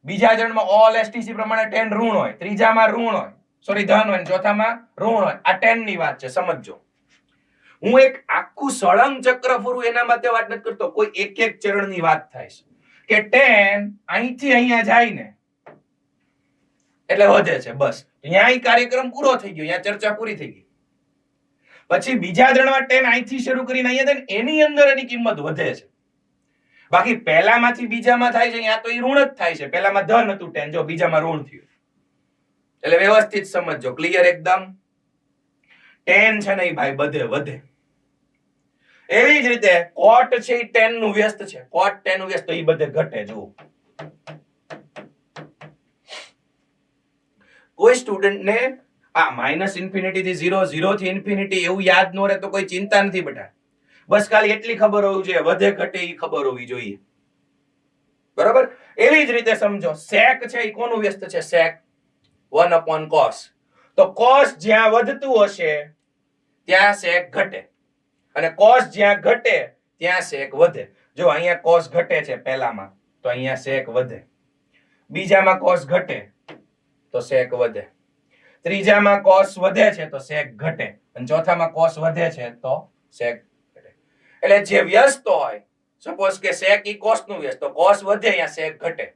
બીજા ચરણમાં ઓલ STC પ્રમાણે tan ઋણ હોય, ત્રીજામાં ઋણ હોય, સોરી ધન હોય, ચોથામાં ઋણ હોય. આ tan ની વાત છે, સમજજો. હું એક આખું સળંગ ચક્ર ફરું એના માટે વાત નથી કરતો. કોઈ એક એક ચરણની વાત થાય છે કે tan અહીંથી અહીંયા જાય ને એટલે વધે છે. બસ અહીંયા કાર્યક્રમ પૂરો થઈ ગયો, અહીંયા ચર્ચા પૂરી થઈ ગઈ. પછી બીજા ચરણમાં tan અહીંથી શરૂ કરીને અહીંયા થાય ને એની અંદર એની કિંમત વધે છે. બાકી પહેલામાંથી બીજામાં થાય છે અહીંયા તો એ ઋણ જ થાય છે. પહેલામાં ધન હતું tan, જો બીજામાં ઋણ થયું. એટલે વ્યવસ્થિત સમજજો, ક્લિયર એકદમ. tan છે ને ભાઈ બધે વધે. એવી જ રીતે cot છે એ tan નું વ્યસ્ત છે. cot tan નું વ્યસ્ત તો એ બધે ઘટે. જુઓ, કોઈ સ્ટુડન્ટ ને આ માઇનસ ઇન્ફિનિટી થી 0, 0 થી ઇન્ફિનિટી એવું યાદ ન રહે તો કોઈ ચિંતા નથી બેટા. બસ ખાલી એટલી ખબર હોવી જોઈએ, વધે ઘટે એ ખબર હોવી જોઈએ. બરાબર? એવી જ રીતે સમજો, sec છે એ કોનું વ્યસ્ત છે? sec 1 upon cos. તો cos જ્યાં વધતું હશે ત્યાં sec ઘટે અને cos જ્યાં ઘટે ત્યાં sec વધે. જો અહીંયા cos ઘટે છે પહેલામાં તો અહીંયા sec વધે, બીજામાં cos ઘટે તો sec વધે, ત્રીજામાં cos વધે છે તો sec ઘટે અને ચોથામાં cos વધે છે તો sec ઘટે. એટલે જે વ્યસ્ત હોય, સપોઝ કે sec ઈ cos નું વ્યસ્ત, તો cos વધે, અહીંયા sec ઘટે.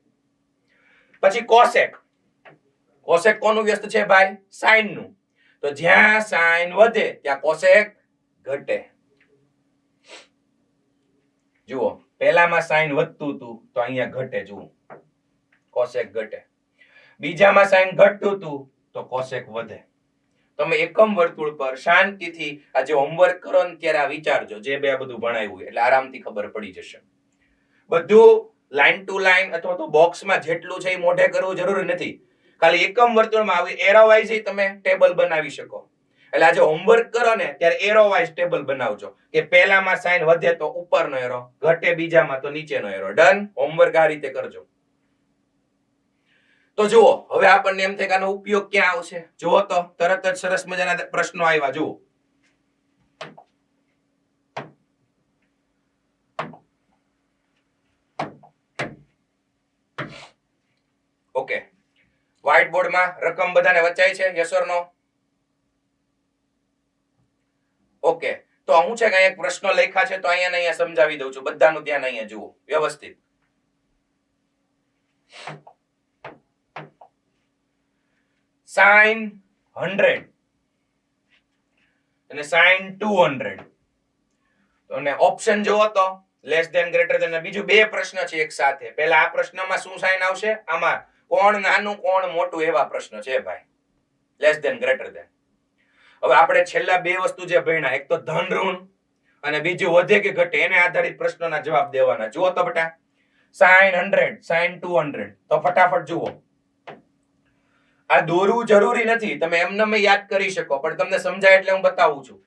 પછી cosec, cosec કોનું વ્યસ્ત છે ભાઈ? sin નું. તો જ્યાં sin વધે ત્યાં cosec ઘટે. જુઓ, પહેલામાં sin વધતું હતું તો અહીંયા ઘટે. જુઓ, cosec ઘટે. બીજામાં sin ઘટતું હતું તો cosec વધે. તમે એકમ વર્તુળ પર શાંતિથી આ જે હોમવર્ક કરો ને ત્યારે આ વિચારજો, જે બે આ બધું ભણાવ્યું એટલે આરામથી ખબર પડી જશે. બધું લાઈન ટુ લાઈન અથવા તો બોક્સમાં જેટલું છે એ મોઢે કરવું જરૂરી નથી. ખાલી એકમ વર્તુળમાં આવી એરો વાઇઝ તમે ટેબલ બનાવી શકો. એટલે આજે હોમવર્ક કરો ને ત્યારે એરો વાઇઝ ટેબલ બનાવજો કે પહેલામાં સાઈન વધે તો ઉપરનો એરો, ઘટે બીજામાં તો નીચેનો એરો. ડન? હોમવર્ક આ રીતે કરજો. તો જુઓ, હવે આપણને એમ થાય કે આનો ઉપયોગ ક્યાં આવશે. જુઓ તો તરત જ સરસ મજાના પ્રશ્નો આવ્યા. જુઓ, ઓકે, વ્હાઇટ બોર્ડમાં રકમ બધાને વચાય છે? Yes or no? ઓકે, તો હું છે કે અહીંયા પ્રશ્નો લખ્યા છે તો અહીંયા સમજાવી દઉં છું. બધાનું ધ્યાન અહીંયા જુઓ વ્યવસ્થિત. sin 100 અને sin 200, અને ઓપ્શન જોવો તો લેસ ધેન ગ્રેટર ધેન. બીજું બે પ્રશ્ન છે એક સાથે. પહેલા આ પ્રશ્નમાં શું સાઇન આવશે? આમાં કોણ નાનું કોણ મોટું એવા પ્રશ્ન છે ભાઈ, લેસ ધેન ગ્રેટર ધેન. હવે આપણે છેલ્લા બે વસ્તુ જે ભણ્યા, એક તો ધન ઋણ અને બીજું વધે કે ઘટે, એને આધારિત પ્રશ્નોના જવાબ દેવાના. જુઓ તો બેટા, sin 100 sin 200, તો ફટાફટ જુઓ. આ દોરવું જરૂરી નથી, તમે એમને યાદ કરી શકો, પણ તમને સમજાય એટલે હું બતાવું છું.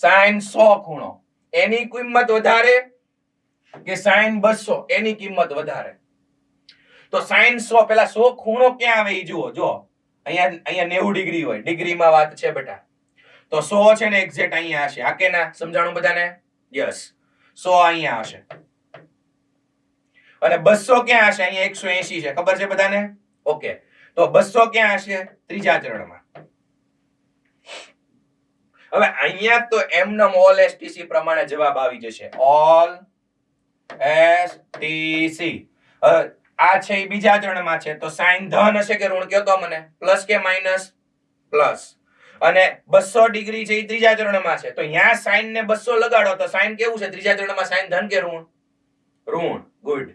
sin 100 ખૂણો એની કિંમત વધારે કે sin 200 એની કિંમત વધારે? તો sin 100, પેલા 100 ખૂણો ક્યાં આવે એ જુઓ. જો અહીંયા 90 ડિગ્રી હોય, ડિગ્રીમાં વાત છે બેટા. તો 100 છે ને એક્ઝેક્ટ અહીંયા હશે. આ કે ના? સમજાણું બધાને? યસ, 100 અહીંયા હશે. અને 200 ક્યાં હશે? અહીંયા 180 છે. ખબર છે બધાને? ઓકે, તો 200 ક્યાં હશે? ત્રીજા ચરણમાં. હવે અહીંયા તો એમનેમ ઓલ એસટીસી પ્રમાણે જવાબ આવી જશે. All STC. આ છે એ બીજા ચરણમાં છે, તો સાઈન ધન હશે કે ઋણ? કયો તો મને, પ્લસ કે માઇનસ? પ્લસ. અને 200 ડિગ્રી છે એ ત્રીજા ચરણમાં છે, તો અહીંયા સાઈન ને 200 લગાડો તો સાઈન કેવું છે ત્રીજા ચરણમાં? સાઈન ધન કે ઋણ? ઋણ. ગુડ.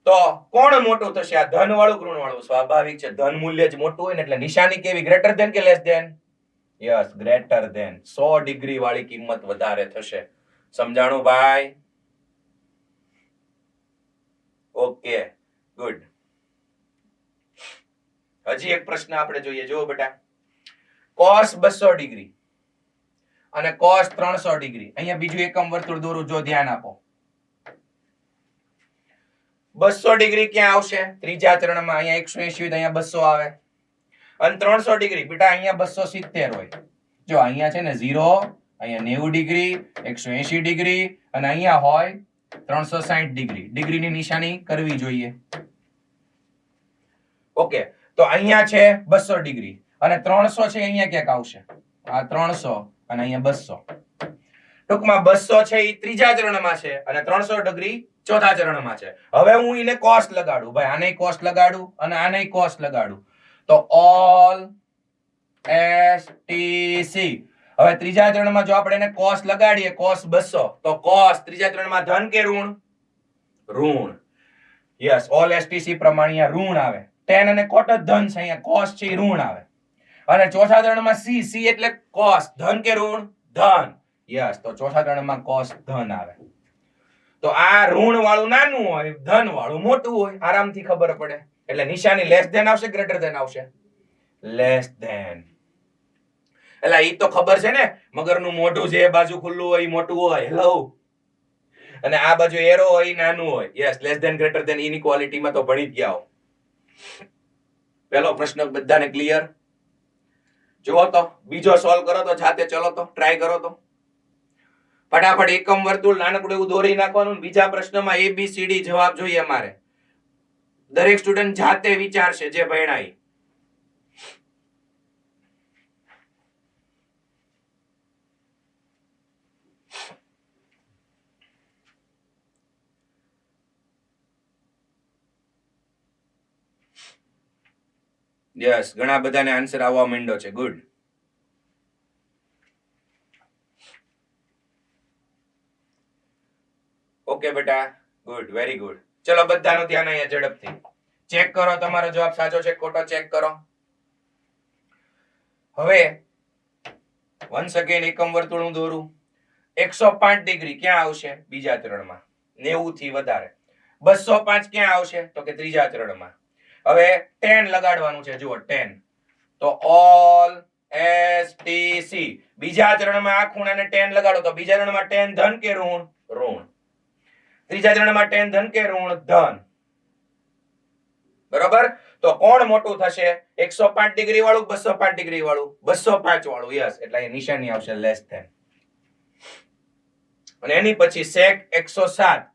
તો કોણ મોટું થશે? આ ધન વાળું કે ઋણ વાળું? સ્વાભાવિક છે, ધન મૂલ્ય જ મોટું હોય ને, એટલે નિશાની કેવી? ગ્રેટર ધેન કે less than? Yes, greater than. 100 degree વાળી કિંમત વધારે થશે. સમજાણું ભાઈ? Okay, good. હજી એક પ્રશ્ન આપણે જોઈએ. જુઓ બેટા, cos 200 ડિગ્રી અને cos 300 ડિગ્રી. અહીંયા બીજું એકમ વર્તુળ દોરું, જો ધ્યાન આપો. 200 ડિગ્રી ક્યાં આવશે? ત્રીજા ચરણમાં. અહીંયા 180 હોય તો અહીંયા 200 આવે. અને 300 ડિગ્રી બેટા અહીંયા 270 હોય. જો અહીંયા છે ને 0, અહીંયા 90 ડિગ્રી, 180 ડિગ્રી અને અહીંયા હોય 360 ડિગ્રી. ડિગ્રીની નિશાની કરવી જોઈએ. ઓકે, તો અહીંયા છે 200 ડિગ્રી અને 300 છે અહીંયા ક્યાંક આવશે. આ 300 અને અહીંયા 200. ટૂંકમાં 200 છે એ ત્રીજા ચરણમાં છે અને 300 ડિગ્રી ચોથા ચરણમાં છે. હવે હું એને કોસ લગાડું ભાઈ, આને કોસ લગાડું અને આને કોસ લગાડું, તો ઓલ એસટીસી. હવે ત્રીજા ચરણમાં જો આપણે એને કોસ લગાડીએ, કોસ 200, તો કોસ ત્રીજા ચરણમાં ધન કે ઋણ? ઋણ. યસ, ઓલ એસટીસી પ્રમાણે અહીંયા ઋણ આવે. tan અને cot જ ધન છે, અહીંયા કોસ છે ઋણ આવે. અને ચોથા ચરણમાં c, c એટલે કોસ. ધન કે ઋણ? ધન. યસ, તો ચોથા ચરણમાં કોસ ધન આવે. તો આ ઋણ વાળું નાનું હોય, ધન વાળું મોટું હોય. આરામથી ખબર પડે. એટલે નિશાની લેસ ધેન આવશે, ગ્રેટર ધેન આવશે? Less than. એટલે ઈ તો ખબર છે ને, મગરનું મોઢું જે બાજુ ખુલ્લું હોય મોટું હોય. હેલો. અને આ બાજુ એરો હોય નાનું હોય. Yes, less than greater than ઇનઇક્વાલિટીમાં તો ભણી જ ગયા હો. પહેલો પ્રશ્ન બધાને ક્લિયર? જુઓ તો બીજો સોલ્વ કરો તો જાતે. ચલો તો ટ્રાય કરો તો ફટાફટ. એકમ વર્તુળ નાનકડું એવું દોરી નાખવાનું. બીજા પ્રશ્નમાં ABCD જવાબ જોઈએ અમારે. દરેક સ્ટુડન્ટ જાતે વિચારશે જે ભણાય. યસ, ઘણા બધાને આન્સર આવવા માંડ્યો છે. ગુડ. ઓકે બેટા, ગુડ, વેરી ગુડ. ચલો બધાનું ધ્યાન અહીંયા ઝડપથી ચેક કરો, તમારો જવાબ સાચો છે ખોટો ચેક કરો. હવે વન્સ અગેન એકમ વર્તુળ હું દોરું. 105 ડિગ્રી ક્યાં આવશે? બીજા ચરણમાં. 90 થી વધારે. 205 ક્યાં આવશે? તો કે ત્રીજા ચરણમાં. હવે 10 લગાડવાનું છે. જુઓ 10. તો ઓલ STC બીજા ચરણમાં આ ખૂણાને 10 લગાડો તો બીજા ચરણમાં 10 ધન કે ઋણ? ઋણ. ત્રીજા ચરણમાં 10 ધન કે ઋણ? ધન. બરોબર? તો કોણ મોટું થશે? 105 ડિગ્રી વાળું, 205 ડિગ્રી વાળું? 205 વાળું. યસ, એટલે અહીં નિશાની આવશે લેસ ધેન. અને એની પછી sec 107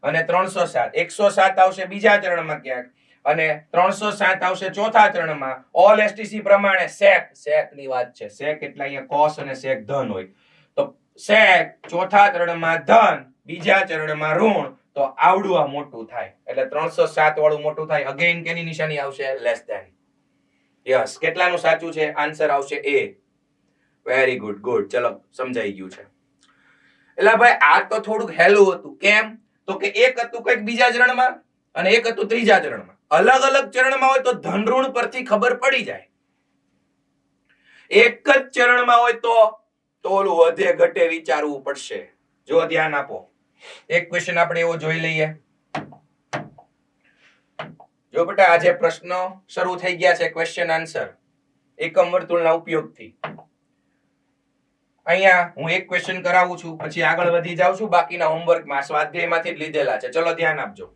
અને 307. 107 આવશે બીજા ચરણમાં ક્યાંક અને 307 આવશે ચોથા ચરણમાં. ઓલ STC પ્રમાણે sec ની વાત છે. sec એટલે અહીંયા cos અને sec ધન હોય. તો sec ચોથા ચરણમાં ધન, બીજા ચરણમાં ઋણ, તો આવડું આ મોટું થાય. એટલે 307 વાળું મોટું થાય. અગેન કેની નિશાની આવશે? Less than. યસ, કેટલાનું સાચું છે? આન્સર આવશે A. Very good, good. ચલો સમજાઈ ગયું છે. એટલે ભાઈ આ તો થોડુંક હેલું હતું. કેમ? તો કે એક હતું કંઈક બીજા ચરણમાં અને એક હતું ત્રીજા ચરણમાં. અલગ અલગ ચરણમાં હોય તો ધન ઋણ પરથી ખબર પડી જાય. એક જ ચરણમાં હોય તો ઓલું વધે ઘટે વિચારવું પડશે. જો ધ્યાન આપો. એક ક્વેશ્ચન આપણે એવો જોઈ લઈએ. જો બેટા આજે પ્રશ્નો શરૂ થઈ ગયા છે. ક્વેશ્ચન આન્સર એકમ વર્તુળના ઉપયોગથી. અહીંયા હું એક ક્વેશ્ચન કરાવું છું, પછી આગળ વધી જાઉં છું. બાકીના હોમવર્કમાં સ્વાધ્યાયમાંથી જ લીધેલા છે. ચલો ધ્યાન આપજો.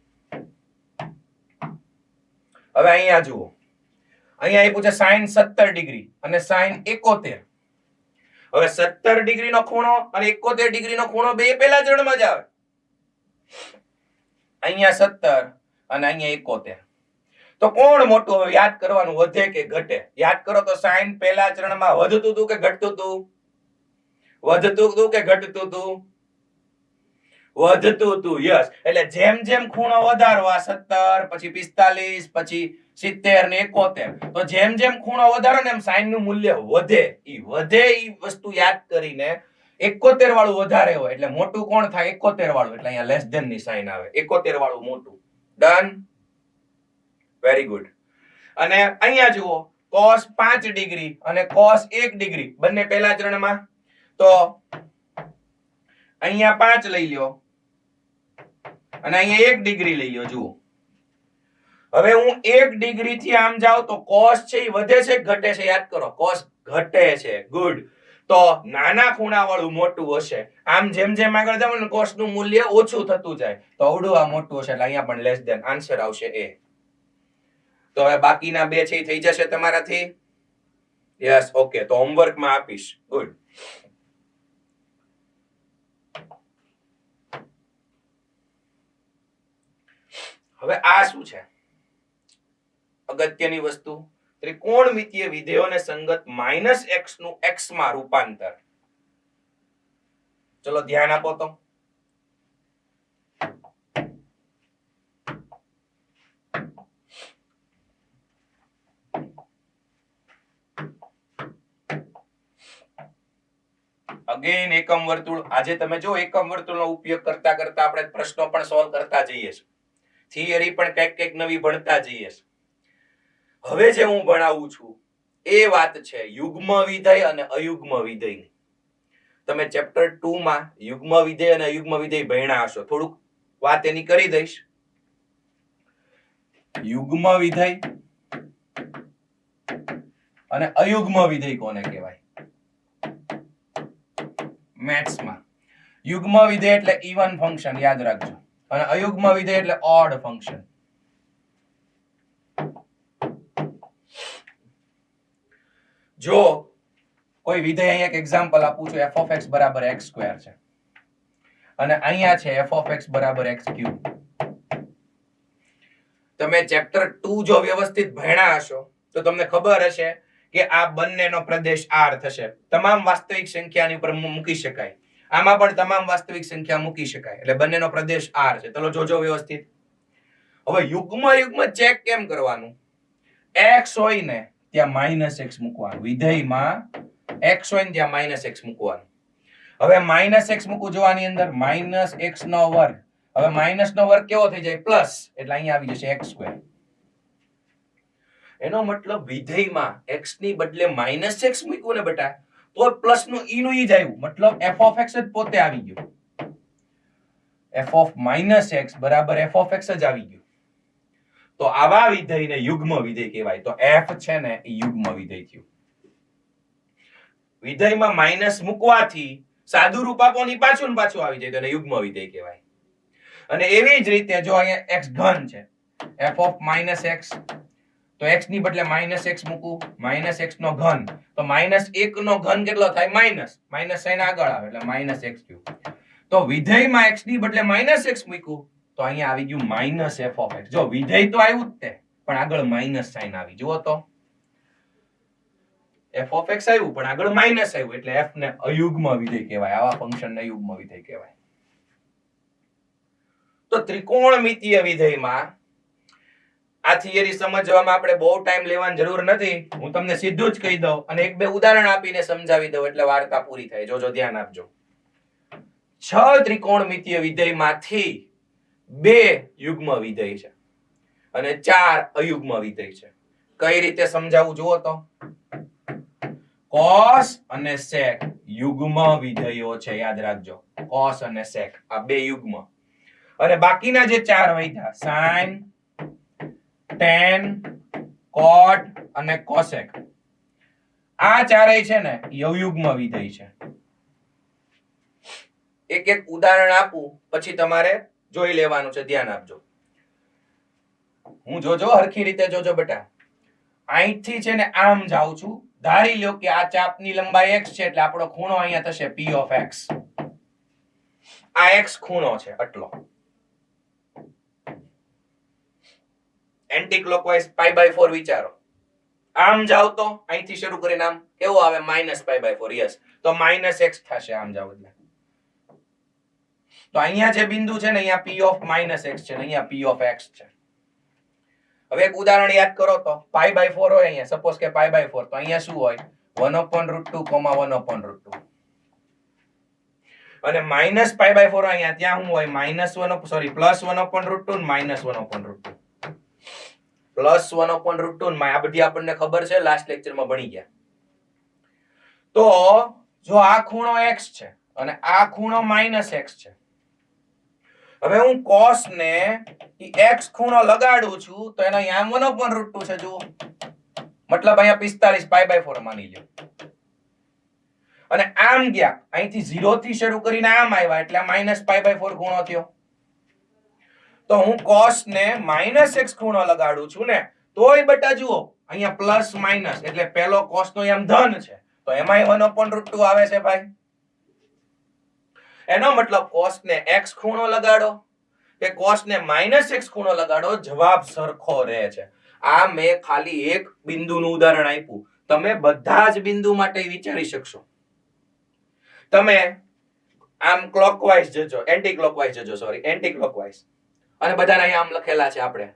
હવે અહીંયા જુઓ. અહીંયા એ પૂછે sin 70 ડિગ્રી અને sin 71. હવે 70 ડિગ્રીનો ખૂણો અને 71 ડિગ્રીનો ખૂણો બે પહેલા ચરણમાં જ આવે. અહીંયા 70 અને અહીંયા 71. તો કોણ મોટું? હવે યાદ કરવાનું, વધે કે ઘટે. યાદ કરો તો sin પહેલા ચરણમાં વધતું હતું કે ઘટતું હતું? વધતું હતું કે ઘટતું હતું? વધતું હતું. યસ, એટલે જેમ જેમ ખૂણો વધારવા 70 પછી 45 પછી 70 ને 71, તો જેમ જેમ ખૂણો વધારો ને એમ sin નું મૂલ્ય વધે. ઈ વસ્તુ યાદ કરીને 71 વાળું વધારે હોય એટલે મોટું કોણ થાય? 71 વાળું. એટલે અહીંયા લેસ ધેન ની સાઇન આવે. 71 વાળું મોટું. ડન. Very good. અને અહીંયા જુઓ cos 5 ડિગ્રી અને cos 1 ડિગ્રી બંને પહેલા ચરણમાં. તો અહીંયા 5 લઈ લ્યો અને અહીંયા 1 ડિગ્રી લઈ લ્યો. જુઓ હવે હું 1 ડિગ્રી થી આમ જાઉં તો cos છે એ વધે છે કે ઘટે છે? યાદ કરો, cos ઘટે છે. ગુડ. તો નાના ખૂણા વાળું મોટું હશે. આમ જેમ જેમ આગળ જાવ ને cos નું મૂલ્ય ઓછું થતું જાય. તો અવડું આ મોટું હશે એટલે અહીંયા પણ લેસ ધેન. આન્સર આવશે A. તો હવે બાકીના બે છે થઈ જશે તમારાથી. Yes, okay. તો હોમવર્કમાં આપીશ. ગુડ. હવે આ શું છે? અગત્યની વસ્તુ. ત્રિકોણમિતીય વિધેયોને સંગત -x નું x માં રૂપાંતર. ચલો ધ્યાન આપો તો. અગેન એકમ વર્તુળ. આજે તમે જો એકમ વર્તુળનો ઉપયોગ કરતા કરતા આપણે પ્રશ્નો પણ સોલ્વ કરતા જઈએ છીએ. થિયરી પણ કંઈક નવી ભણતા જઈએ છીએ. હવે જે હું ભણાવું છું એ વાત છે યુગ્મ વિધેય અને અયુગ્મ વિધેય. તમે ચેપ્ટર 2 માં યુગ્મ વિધેય અને અયુગ્મ વિધેય ભણ્યા હશો. થોડુંક વાત એની કરી દઈશ. યુગ્મ વિધેય અને અયુગ્મ વિધેય કોને કહેવાય? મેથ્સમાં યુગ્મ વિધેય એટલે ઇવન ફંક્શન, યાદ રાખજો. અને અયુગ્મ વિધેય એટલે ઓડ ફંક્શન. જો કોઈ વિધેય અહીંયા એક એક્ઝામ્પલ આપું છું, f of x બરાબર x² છે અને અહીંયા છે f of x બરાબર x³. તમે ચેપ્ટર 2 જો વ્યવસ્થિત ભણ્યા હશો તો તમને ખબર હશે કે આ બંનેનો પ્રદેશ r થશે. તમામ વાસ્તવિક સંખ્યાની ઉપર મૂકી શકાય. આમાં પણ તમામ વાસ્તવિક સંખ્યા મૂકી શકાય એટલે બંનેનો પ્રદેશ r છે. ચલો જોજો વ્યવસ્થિત. હવે યુગ્મ ચેક કેમ કરવાનું? x હોય ને ત્યાં માઇનસ એક્સ મૂકવાનું. વિધેયમાં x હોય ને ત્યાં માઇનસ એક્સ મૂકવાનું. હવે માઇનસ એક્સ મૂકું જો આની અંદર માઇનસ એક્સ નો વર્ગ. હવે માઇનસ નો વર્ગ કેવો થઈ જાય? પ્લસ. એટલે અહીંયા આવી જશે એક્સ સ્ક્વેર. એનો મતલબ વિધેયમાં x ની બદલે માઇનસ એક્સ મૂક્યું ને બેટા તો પ્લસ નું ઈ નું ઈ જ આવ્યું. મતલબ f of x જ પોતે આવી ગયું. f of minus x બરાબર f of x જ આવી ગયું. તો આવા વિધેયને યુગ્મ વિધેય કહેવાય. તો f છે ને એ યુગ્મ વિધેય થયું. વિધેયમાં માઇનસ મૂકવાથી સાદું રૂપ આપોની પાછું ને પાછું આવી જાય તો એને યુગ્મ વિધેય કહેવાય. અને એવી જ રીતે જો અહીંયા x ઘન છે f of minus x તો x ની બદલે માઇનસ x મૂકું માઇનસ x નો ઘન તો માઇનસ 1 નો ઘન કેટલો થાય? માઇનસ સાઈન આગળ આવે એટલે માઇનસ x થયું. તો વિધેયમાં x ની બદલે માઇનસ x મૂક્યું તો અહીંયા આવી ગયું માઇનસ f of x. જો વિધેય તો આવ્યું જ તે પણ આગળ માઇનસ સાઈન આવી. જુઓ તો f of x આવ્યું પણ આગળ માઇનસ આવ્યું એટલે f ને અયુગ્મ વિધેય કહેવાય. આવા ફંક્શન ને યુગ્મ વિધેય કહેવાય. તો ત્રિકોણમિતીય વિધેયમાં આ થિયરી સમજવામાં આપણે બહુ ટાઈમ લેવાની જરૂર નથી. હું તમને સીધું જ કહી દઉં અને એક બે ઉદાહરણ આપીને સમજાવી દઉં એટલે વાર્તા પૂરી થાય. જોજો, ધ્યાન આપજો. 6 ત્રિકોણમિતીય વિધેયમાંથી 2 યુગ્મ વિધેય છે અને 4 અયુગ્મ વિધેય છે. કઈ રીતે સમજાવું જુઓ તો. cos અને sec યુગ્મ વિધેયો છે, યાદ રાખજો. cos અને sec આ બે યુગ્મ અને બાકીના જે 4 વધ્યા sin tan cot અને cosec આ ચારેય છે ને અયુગ્મ વિધેય છે. એક એક ઉદાહરણ આપું પછી તમારે જોઈ લેવાનું છે. ધ્યાન આપજો. હું જોજો હરખી રીતે જોજો બેટા. અહીંથી છે ને આમ જાઉં છું. ધારી લ્યો કે આ ચાપની લંબાઈ x છે એટલે આપણો ખૂણો અહીંયા થશે p of x. આ x ખૂણો છે આટલો. એન્ટી ક્લોકવાઇઝ π/4 વિચારો. આમ જાવ તો અહીંથી શરૂ કરીને આમ કેવો આવે? -π/4. યસ, તો -x થશે આમ જાવ એટલે. તો અહીંયા જે બિંદુ છે ને અહીંયા p of -x છે ને અહીંયા p of x છે. હવે એક ઉદાહરણ યાદ કરો તો π/4 હોય અહીંયા, સપોઝ કે π/4 તો અહીંયા શું હોય? 1/√2, 1/√2. અને -π/4 અહીંયા ત્યાં શું હોય? +1/√2 ને -1/√2. +1/√2 આ બધી આપણને ખબર છે, લાસ્ટ લેક્ચરમાં ભણી ગયા. તો જો આ ખૂણો x છે અને આ ખૂણો -x છે. હવે હું cos ને x ખૂણો લગાડું છું તો એનો અહીંયા 1/√2 છે. જુઓ, મતલબ અહીંયા 45 π/4 માની લો. અને આમ ગયા અહીંથી 0 થી શરૂ કરીને આમ આવ્યા એટલે -π/4 ખૂણો થયો. તો હું cos ને -x ખૂણો લગાડું છું ને તોય બેટા જુઓ અહીંયા પ્લસ માઇનસ એટલે પહેલો cos નો એમ ધન છે તો એમાંય 1/√2 આવે છે ભાઈ. એનો મતલબ cos ને x ખૂણો લગાડો કે cos ને -x ખૂણો લગાડો, જવાબ સરખો રહે છે. આ મેં ખાલી એક બિંદુનું ઉદાહરણ આપ્યું. તમે બધા જ બિંદુ માટે વિચારી શકશો. તમે આમ ક્લોકવાઇઝ જજો, એન્ટી ક્લોકવાઇઝ જજો, સોરી એન્ટી ક્લોકવાઇઝ, અને બધાને અહીંયા આમ લખેલા છે આપણે.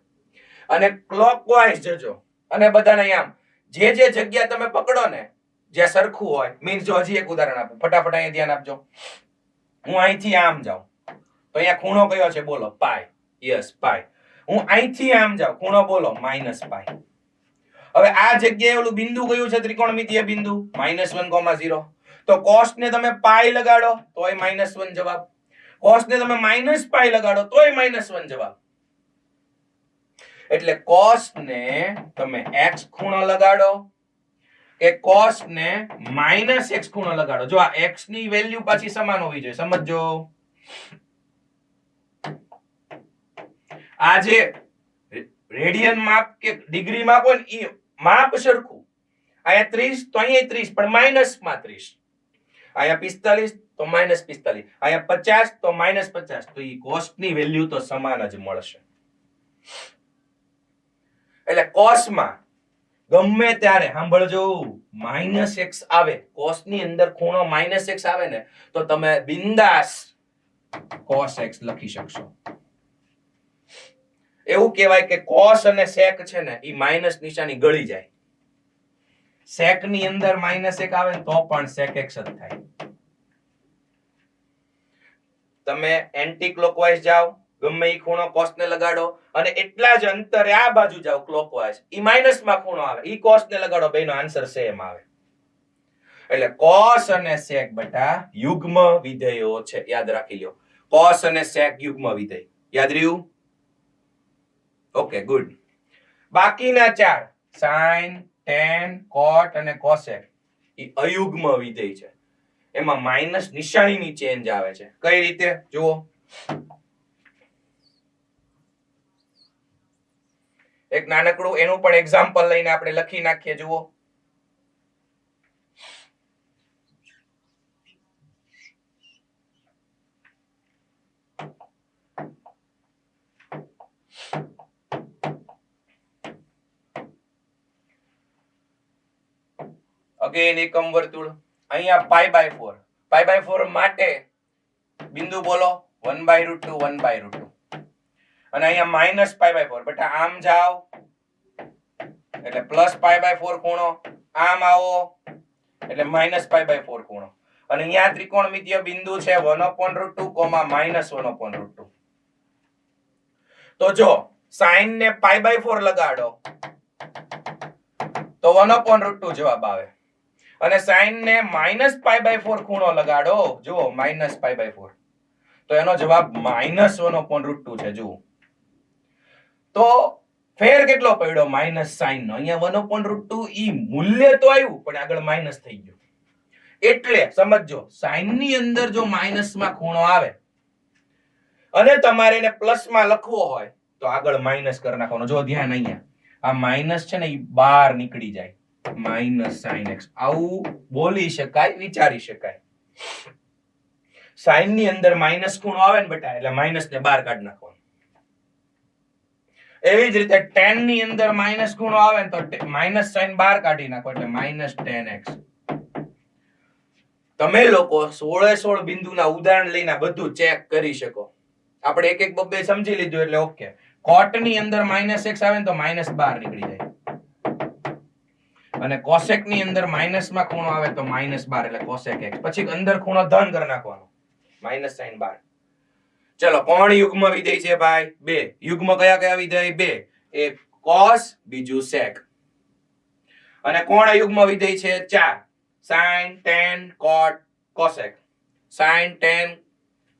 અને ક્લોકવાઇઝ જજો અને બધાને અહીંયા આમ. જે જે જગ્યા તમે પકડો ને જ્યાં સરખું હોય, મીન્સ જો હજી એક ઉદાહરણ આપું, ફટાફટ અહીંયા ધ્યાન આપજો. હું અહીંથી આમ જાઉં તો અહીંયા ખૂણો કયો છે બોલો? પાઈ. યસ, પાઈ. હું અહીંથી આમ જાઉં, ખૂણો બોલો? -π. હવે આ જગ્યાએ ઓલું બિંદુ કયું છે? ત્રિકોણમિતીય બિંદુ -1,0. તો cos ને તમે પાઈ લગાડો તોય -1 જવાબ. cos ને તમે -π લગાડો તોય -1 જવાબ. એટલે cos ને તમે x ખૂણો લગાડો કે cos ને -x ખૂણો લગાડો, જો આ x ની વેલ્યુ પાછી સમાન હોવી જોઈએ. સમજો, આ જે રેડિયન માપ કે ડિગ્રી માપ હોય ને એ માપ સરખું. અહીંયા 30 તો અહીંયા 30 પણ માઇનસમાં 30. અહીંયા 45 તો -45. અહીંયા 50 તો -50. તો ઈ cos ની વેલ્યુ તો સમાન જ મળશે. એટલે cos માં ગમે ત્યારે સાંભળજો -x આવે, cos ની અંદર ખૂણો -x આવે ને તો તમે બિંદાસ cos x લખી શકશો. એવું કહેવાય કે cos અને sec છે ને એ માઇનસ નિશાની ગળી જાય. sec ની અંદર -1 આવે તો પણ sec x જ થાય. તમે એન્ટી ક્લોકવાઇઝ જાઓ, ગમે એ ખૂણો cos ને લગાડો અને એટલા જ અંતરે આ બાજુ જાઓ ક્લોકવાઇઝ, ઈ માઇનસ માં ખૂણો આવે, ઈ cos ને લગાડો, બેનો આન્સર સેમ આવે. એટલે cos અને sec બેટા યુગ્મ વિધેયો છે, યાદ રાખી લ્યો. cos અને sec યુગ્મ વિધેય યાદ રહ્યું? Okay good. બાકીના ચાર sin, tan, cot અને cosec એ અયુગ્મ વિધેય છે. એમાં માઇનસ નિશાનીની ચેન્જ આવે છે. કઈ રીતે જુઓ? એક નાનકડું એનું પણ એક્ઝામ્પલ લઈને આપણે લખી નાખીએ. જુઓ, અગેન એકમ વર્તુળ, અહીંયા π/4, π/4 માટે બિંદુ બોલો 1/√2 1/√2 અને અહીંયા માઇનસ π/4. બેટા આમ જાઓ એટલે પ્લસ π/4 ખૂણો, આમ આવો એટલે માઇનસ π/4 ખૂણો અને અહીંયા ત્રિકોણમિતિય બિંદુ છે 1/√2, -1/√2. તો જો sin ને π/4 લગાડો તો 1/√2 જવાબ આવે અને sin ને -π/4 ખૂણો લગાડો, જુઓ -π/4, તો એનો જવાબ -1/√2 છે. જુઓ તો ફેર કેટલો પડ્યો માઇનસ સાઇન નો. અહીંયા 1/√2 ઈ મૂલ્ય તો આવ્યું પણ આગળ માઇનસ થઈ ગયું. એટલે સમજો સાઇન ની અંદર જો માઇનસ માં ખૂણો આવે અને તમારે એને પ્લસ માં લખવો હોય તો આગળ માઇનસ કરી નાખવાનો. જો ધ્યાન, અહીંયા આ માઇનસ છે ને એ બહાર નીકળી જાય, -sin x. આવું બોલી શકાય, વિચારી શકાય. સાઇન ની અંદર માઇનસ ખૂણો આવે ને બેટા એટલે માઇનસ ને બહાર કાઢી નાખવાનો. એવી જ રીતે tan ની અંદર માઇનસ ખૂણો આવે ને તો માઇનસ સાઇન બહાર કાઢી નાખો એટલે -tan x. તમે લોકો 16 બિંદુના ઉદાહરણ લઈને બધું ચેક કરી શકો. આપણે એક એક બબ્બે સમજી લીધું એટલે ઓકે. cot ની અંદર -x આવે ને તો માઇનસ બહાર નીકળી જાય અને cosec ની અંદર માઇનસ માં ખૂણો આવે તો -12 એટલે cosec x. પછી અંદર ખૂણો ધન કરી નાખવાનો, -sin બહાર. ચલો, કોણ યુગ્મ વિધેય છે ભાઈ? બે. યુગ્મ કયા કયા વિધેય? બે. એક cos, બીજું sec. અને કોણ અયુગ્મ વિધેય છે? ચાર. sin, tan, cot, cosec. sin, tan,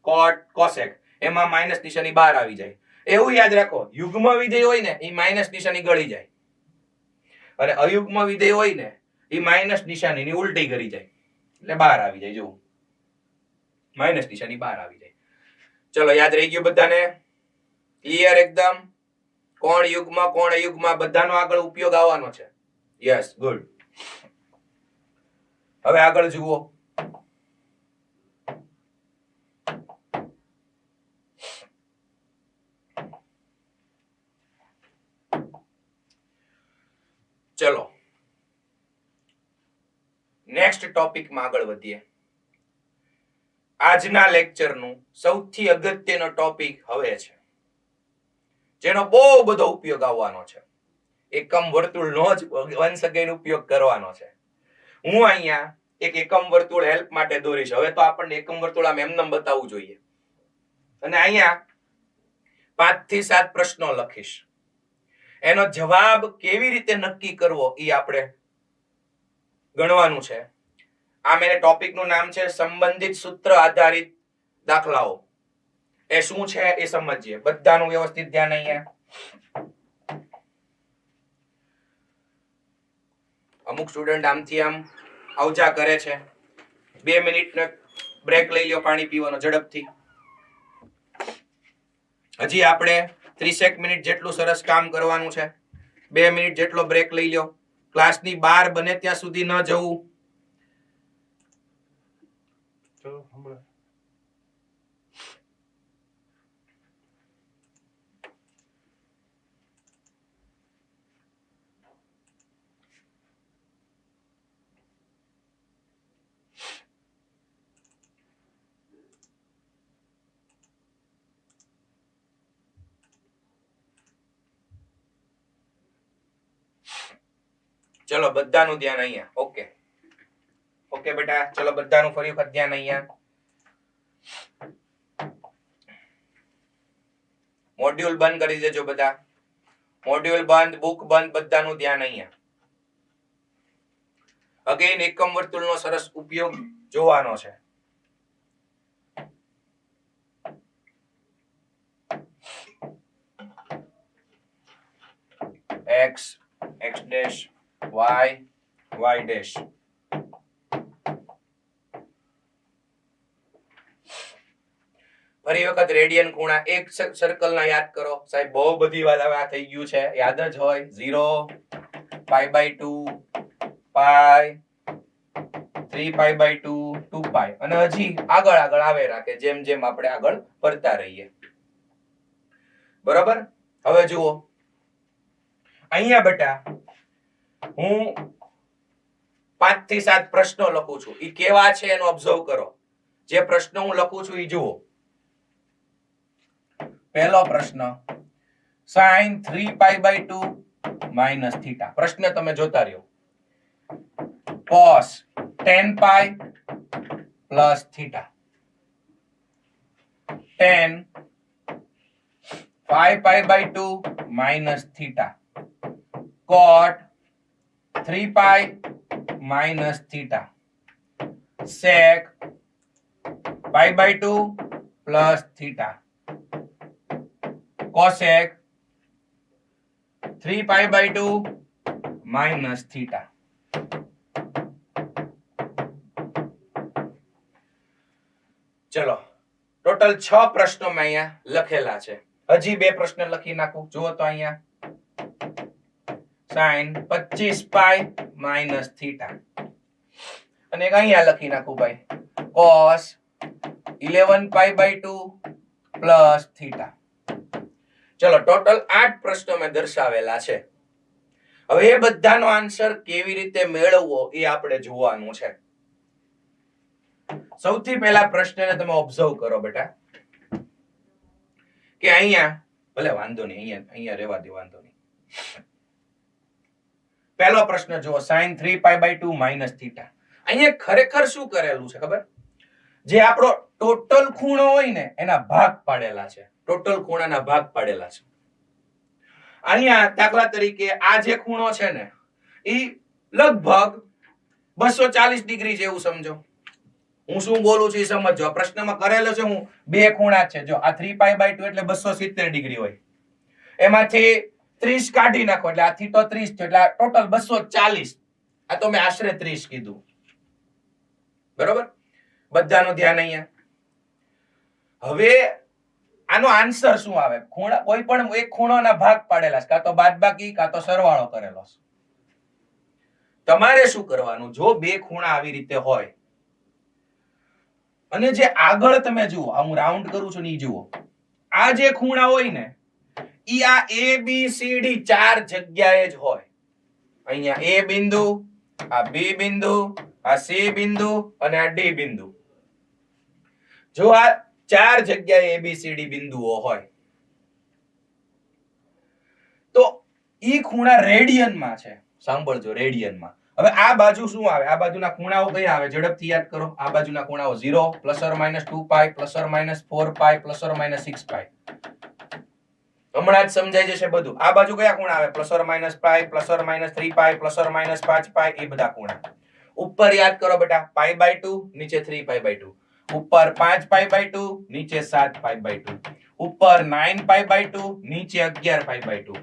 cot, cosec. એમાં માઇનસ નિશાની બહાર આવી જાય. એવું યાદ રાખો, યુગ્મ વિધેય હોય ને એ માઇનસ નિશાની ગળી જાય અને અયુગ્મ વિધેય હોય ને એ માઇનસ નિશાનીની ઉલટી કરી જાય એટલે બહાર આવી જાય. જુઓ, માઇનસ નિશાની બહાર આવી જાય. ચલો, યાદ રહી ગયું બધાને? ક્લિયર એકદમ? કોણ યુગ્મ, કોણ અયુગ્મ બધાનો આગળ ઉપયોગ આવવાનો છે. Yes, good. હવે આગળ જુઓ. ચલો, નેક્સ્ટ ટોપિકમાં આગળ વધીએ. આજના લેક્ચરનું સૌથી અગત્યનો ટોપિક હવે છે, જેનો બહુ બધો ઉપયોગ આવવાનો છે. એકમ વર્તુળનો જ વન્સ અગેન ઉપયોગ કરવાનો છે. હું અહીંયા એક એકમ વર્તુળ હેલ્પ માટે દોરીશ. હવે તો આપણને એકમ વર્તુળ આમ એમનેમ બતાવવું જોઈએ અને અહીંયા 5 થી 7 પ્રશ્નો લખીશ. એનો જવાબ કેવી રીતે નક્કી કરવો એ આપણે ગણવાનું છે. આ મેં ટોપિકનું નામ છે સંબંધિત સૂત્ર આધારિત દાખલાઓ. એ શું છે એ સમજીએ. બધાનું વ્યવસ્થિત ધ્યાન અહીંયા. અમુક સ્ટુડન્ટ આમથી આમ આવજા કરે છે. 2 મિનિટનો બ્રેક લઈ લ્યો પાણી પીવાનો ઝડપથી. હજી આપણે 30 મિનિટ જેટલું સરસ કામ કરવાનું છે. 2 મિનિટ જેટલો બ્રેક લઈ લ્યો. ક્લાસની બહાર બને ત્યાં સુધી ન જવું. ચલો બધાનું ધ્યાન અહીંયા. ઓકે ઓકે બેટા, ચલો બધાનું ફરી વખત ધ્યાન અહીંયા. મોડ્યુલ બંધ કરી દેજો બધા. મોડ્યુલ બંધ, બુક બંધ, બધાનું ધ્યાન અહીંયા. અગેન એકમ વર્તુળનો સરસ ઉપયોગ જોવાનો છે. x x dash y y dash. ફરી વખત રેડિયન ખૂણા એક સર્કલ ના યાદ કરો. સાહેબ બહુ બધી વાત હવે આ થઈ ગયું છે, યાદ જ હોય. 0 π/2 પાઈ 3 π/2 2 પાઈ અને હજી આગળ આગળ આવે રાખે જેમ જેમ આપણે આગળ પડતા રહીએ. બરોબર. હવે જુઓ અહીંયા બેટા હું 5 થી 7 પ્રશ્નો લખું છું. ઈ કેવા છે એનો ઓબ્ઝર્વ કરો. જે પ્રશ્નો હું લખું છું ઈ જુઓ. પહેલો પ્રશ્ન sin 3 π/2 minus theta. પ્રશ્ન તમે જોતા રહ્યો. cos 10 pi plus theta. tan 5 π/2 minus theta. cot 3 pi minus theta. sec π/2 plus theta. cosec 3 π/2 minus theta. ચલો ટોટલ 6 પ્રશ્નો મેં અહીંયા લખેલા છે. હજી 2 પ્રશ્ન લખી નાખું. જુઓ તો અહીંયા sin 25 pi minus theta અને એક અહીંયા લખી નાખું ભાઈ cos 11 π/2 plus theta. ચલો ટોટલ 8 પ્રશ્નો મેં દર્શાવેલા છે. હવે એ બધાનો આન્સર કેવી રીતે મેળવવો એ આપણે જોવાનું છે. સૌથી પહેલા પ્રશ્નને તમે ઓબ્ઝર્વ કરો બેટા કે અહીંયા ભલે વાંધો નહીં, અહીંયા રહેવા દે, વાંધો નહીં. પહેલો પ્રશ્ન જુઓ sin 3 π/2 minus theta. અહીંયા ખરેખર શું કરેલું છે ખબર? જે આપણો ટોટલ ખૂણો હોય ને એના ભાગ પાડેલા છે. ટોટલ ખૂણાના ભાગ પાડેલા છે. અહીંયા દાખલા તરીકે આ જે ખૂણો છે ને ઈ લગભગ 240 ડિગ્રી જેવું સમજો. હું શું બોલું છું એ સમજો. પ્રશ્નમાં કરેલો છે હું બે ખૂણા છે. જો આ 3 π/2 એટલે 270 ડિગ્રી હોય. એમાંથી 30 કાઢી નાખો એટલે આ થીટો 30 થયો એટલે ટોટલ 240. આ તો મેં આશરે 30 કીધું. બરોબર. બધાનું ધ્યાન અહીંયા. હવે આનો આન્સર શું આવે? ખૂણા કોઈ પણ એક ખૂણાના ભાગ પાડેલા છે, કાં તો બાદબાકી કાં તો સરવાળો કરેલો છે. તમારે શું કરવાનું? જો બે ખૂણા આવી રીતે હોય અને જે આગળ તમે જુઓ, હું રાઉન્ડ કરું છું ને ઈ જુઓ, આ જે ખૂણા હોય ને ઈ આ A B C D 4 જગ્યાએ જ હોય. અહીંયા A બિંદુ, આ B બિંદુ, આ C બિંદુ અને આ D બિંદુ. જો આ 4 જગ્યાએ A B C D બિંદુઓ હોય તો ઈ ખૂણા રેડિયનમાં છે. સાંભળજો, રેડિયનમાં. હવે આ બાજુ શું આવે? આ બાજુના ખૂણાઓ કયા આવે? ઝડપથી યાદ કરો. આ બાજુના ખૂણાઓ 0 ±2 પાઈ ±4 પાઈ ±6 પાઈ. હમણાં જ સમજાઈ જશે બધું. આ બાજુ કયા ખૂણા આવે? ±5 ±3 પાઈ ±5 પાઈ. એ બધા ખૂણા. ઉપર યાદ કરો બેટા, π/2 નીચે 3 π/2. ઉપર 5 π/2 નીચે 7 π/2. ઉપર 9 π/2 નીચે 11 π/2.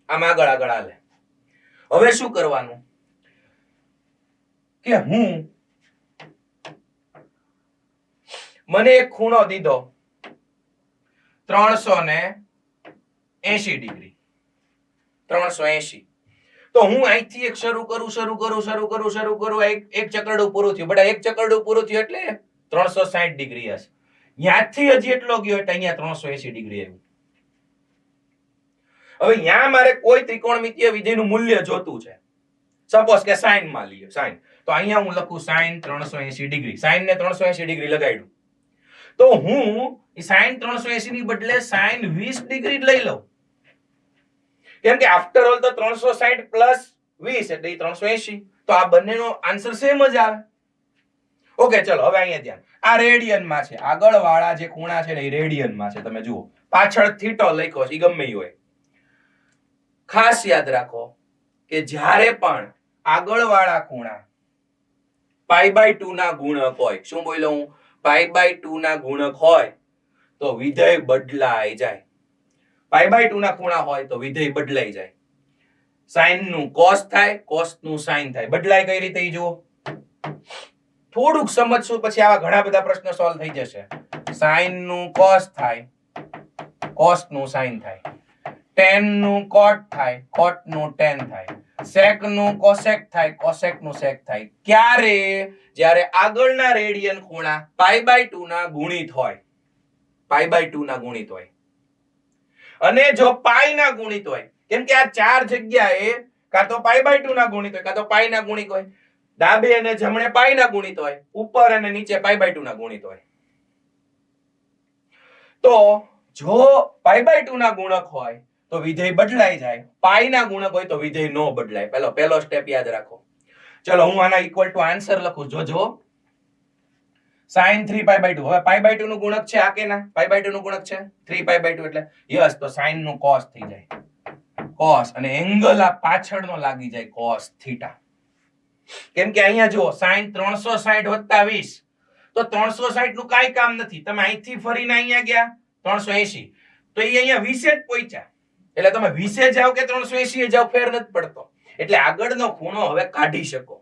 આમ આગળ આગળ હાલે. હવે શું કરવાનું કે મને એક ખૂણો દીધો 380 ડિગ્રી. 380. તો હું અહીંથી એક શરૂ કરું. એક ચક્રડું પૂરું થયું. બેટા એક ચક્રડું પૂરું થયું એટલે 360 ડિગ્રી હશે. ત્યાંથી હજી એટલો ગયો એટલે અહીંયા 380 ડિગ્રી આવ્યું. હવે અહીંયા મારે કોઈ ત્રિકોણમિતીય વિધેયનું મૂલ્ય જોતું છે. સપોઝ કે sin માં લઈએ sin. તો અહીંયા હું લખું sin 380 ડિગ્રી. sin ને 380 ડિગ્રી લગાડ્યું. તો હું sin 380 ની બદલે sin 20 ડિગ્રી લઈ લઉં. કેમ કે આફ્ટર ઓલ તો 360 પ્લસ 20 એટલે ઈ 380. તો આ બંનેનો આન્સર સેમ જ આવે. ઓકે ચલો હવે અહીંયા ધ્યાન. આ રેડિયન માં છે, આગળ વાળા જે ખૂણા છે ને એ રેડિયન માં છે. તમે જુઓ પાછળ થીટો લખ્યો છે, ઈ ગમે ઈ હોય. ખાસ યાદ રાખો કે જ્યારે પણ આગળ વાળા ખૂણા π/2 ના ગુણક હોય, શું બોલ્યો હું? π/2 ના ગુણક હોય તો વિધેય બદલાઈ જાય. π/2 ના ખૂણા હોય તો વિધેય બદલાઈ જાય. સાઈન નું કોસ થાય, કોસ નું સાઈન થાય. બદલાય કઈ રીતે ઈ જુઓ. થોડુંક સમજશું પછી આવા ઘણા બધા પ્રશ્નો સોલ્વ થઈ જશે. સાઈન નું કોસ થાય, કોસ નું સાઈન થાય. tan નું cot થાય, cot નું tan થાય. sec નું cosec થાય, cosec નું sec થાય. ક્યારે? જ્યારે આગળના રેડિયન ખૂણા π/2 ના ગુણિત હોય. π/2 ના ગુણિત હોય. અને જો પાઈ ના ગુણિત હોય, કેમ કે આ ચાર જગ્યાએ કાં તો π/2 ના ગુણિત હોય, કાં તો પાઈ ના ગુણિત હોય. ડાબે અને જમણે પાઈ ના ગુણિત હોય, ઉપર અને નીચે π/2 ના ગુણિત હોય. તો જો π/2 ના ગુણક હોય તો વિધેય બદલાઈ જાય. પાઈ ના ગુણક હોય તો વિધેય નો બદલાય. પહેલો સ્ટેપ યાદ રાખો. ચલો હું આના ઇક્વલ ટુ આન્સર લખું. જોજો sin 3π/2. હવે π/2 નું ગુણક છે આ કે ના? π/2 નું ગુણક છે 3π/2 એટલે યસ, તો sin નું cos થઈ જાય. cos અને એંગલ આ પાછળનો લાગી જાય cos θ. કેમ કે અહીંયા જુઓ sin 360 + 20 તો 360 નું કાઈ કામ નથી. તમે અહીંથી ફરીને અહીંયા ગયા 380 તો એ અહીંયા 20 જ પહોંચ્યા. એટલે તમે 20 જાવ કે 380 જાવ ફેર નથી પડતો. એટલે આગળનો ખૂણો હવે કાઢી શકો.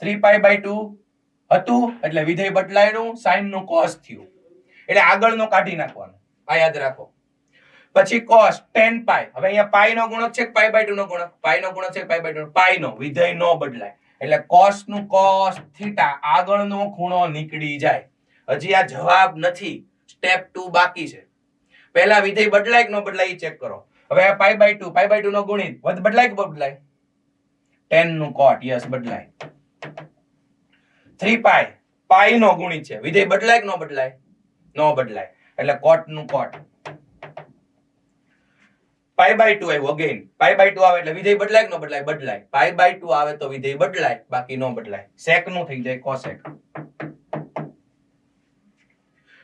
3π/2 હતું એટલે વિધેય બદલાયનું, sin નું cos થયું. એટલે આગળનો કાઢી નાખવાનો. આ યાદ રાખો. પછી cos tan π. હવે અહીંયા પાઈ નો ગુણક છે કે π/2 નો ગુણક? પાઈ નો ગુણક છે કે π/2? પાઈ નો. વિધેય નો બદલાય. એટલે cos નું cos θ આગળનો ખૂણો નીકળી જાય. હજી આ જવાબ નથી. સ્ટેપ 2 બાકી છે. પહેલા વિધેય બદલાય કે નો બદલાય એ ચેક કરો. હવે આ π/2 નો ગુણિત બદલાય કે બદલાય? tan નું cot યસ બદલાય. 3π પાઈ નો ગુણિત છે. વિધેય બદલાય કે નો બદલાય? નો બદલાય. એટલે cot નું cot. π/2 આવ્યું અગેન. π/2 આવે એટલે વિધેય બદલાય કે નો બદલાય? બદલાય. π/2 આવે તો વિધેય બદલાય, બાકી નો બદલાય. sec નું થઈ જાય cosec.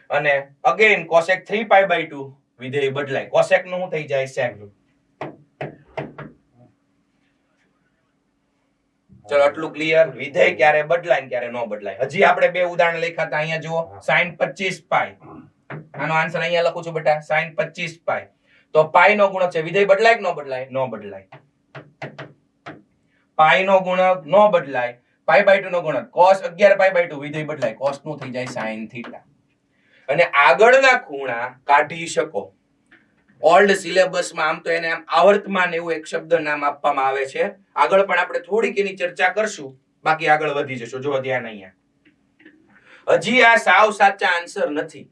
અને અગેન cosec 3π/2 વિધેય બદલાય. cosec નું થઈ જાય sec. ચલો આટલું ક્લિયર. વિધેય ક્યારે બદલાય ક્યારે નો બદલાય. હજી આપણે બે ઉદાહરણ લખ્યા હતા. અહીંયા જુઓ sin 25π. આનો આન્સર અહીંયા લખું છું બેટા. sin 25π. તો પાઈ નો ગુણક છે. વિધેય બદલાય કે નો બદલાય? નો બદલાય. પાઈ નો ગુણક નો બદલાય. π/2 નો ગુણક cos 11π/2 વિધેય બદલાય. cos નું થઈ જાય sin θ. અને આગળના ખૂણા કાઢી શકો. ઓલ્ડ સિલેબસમાં આમ તો એને આમ આવર્તમાન એવું એક શબ્દ નામ આપવામાં આવે છે. આગળ પણ આપણે થોડીક એની ચર્ચા કરશું, બાકી આગળ વધી જશું. જો ધ્યાન અહીંયા. હજી આ સાવ સાચા આન્સર નથી.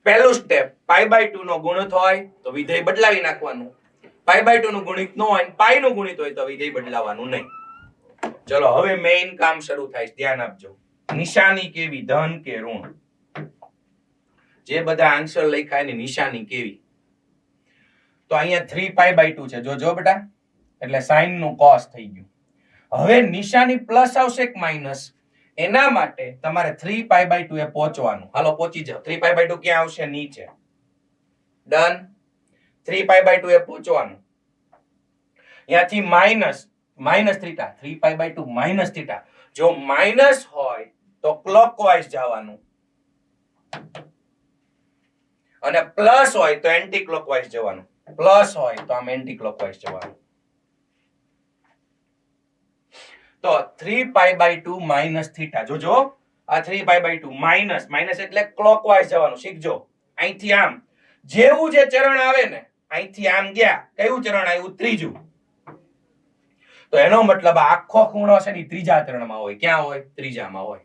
પહેલું સ્ટેપ π/2 નો ગુણિત હોય તો વિધેય બદલાવી નાખવાનું. π/2 નું ગુણિત ન હોય, પાઈ નું ગુણિત હોય તો વિધેય બદલાવાનું નહીં. ચલો હવે મેઇન કામ શરૂ થાય. ધ્યાન આપજો. નિશાની કેવી? ધન કે ઋણ? જે બધા આન્સર લખ્યા એની નિશાની કેવી? તો અહીંયા 3π/2 છે. જો બેટા, એટલે sin નું cos થઈ ગયું. હવે નિશાની પ્લસ આવશે કે માઈનસ? એના માટે તમારે 3π/2 એ પહોંચવાનું. હાલો પહોંચી જાઓ. 3π/2 ક્યાં આવશે? નીચે. ડન. 3π/2 એ પહોંચવાનું. અહીંયાથી માઈનસ θ. 3π/2 માઈનસ θ. જો માઈનસ હોય તો ક્લોકવાઇઝ જવાનું, અને પ્લસ હોય તો એન્ટી ક્લોકવાઇઝ જવાનું. પ્લસ હોય તો આમ એન્ટી ક્લોકવાઇઝ જવાનું. તો 3π/2 માઈનસ θ. જોજો આ 3π/2 માઈનસ એટલે ક્લોકવાઇઝ જવાનું. શીખજો. અહીંથી આમ જેવું જે ચરણ આવે ને, અહીંથી આમ ગયા, કયું ચરણ આવ્યું? ત્રીજું. તો એનો મતલબ આખો ખૂણો છે ને ત્રીજા ચરણમાં હોય. ક્યાં હોય? ત્રીજામાં હોય.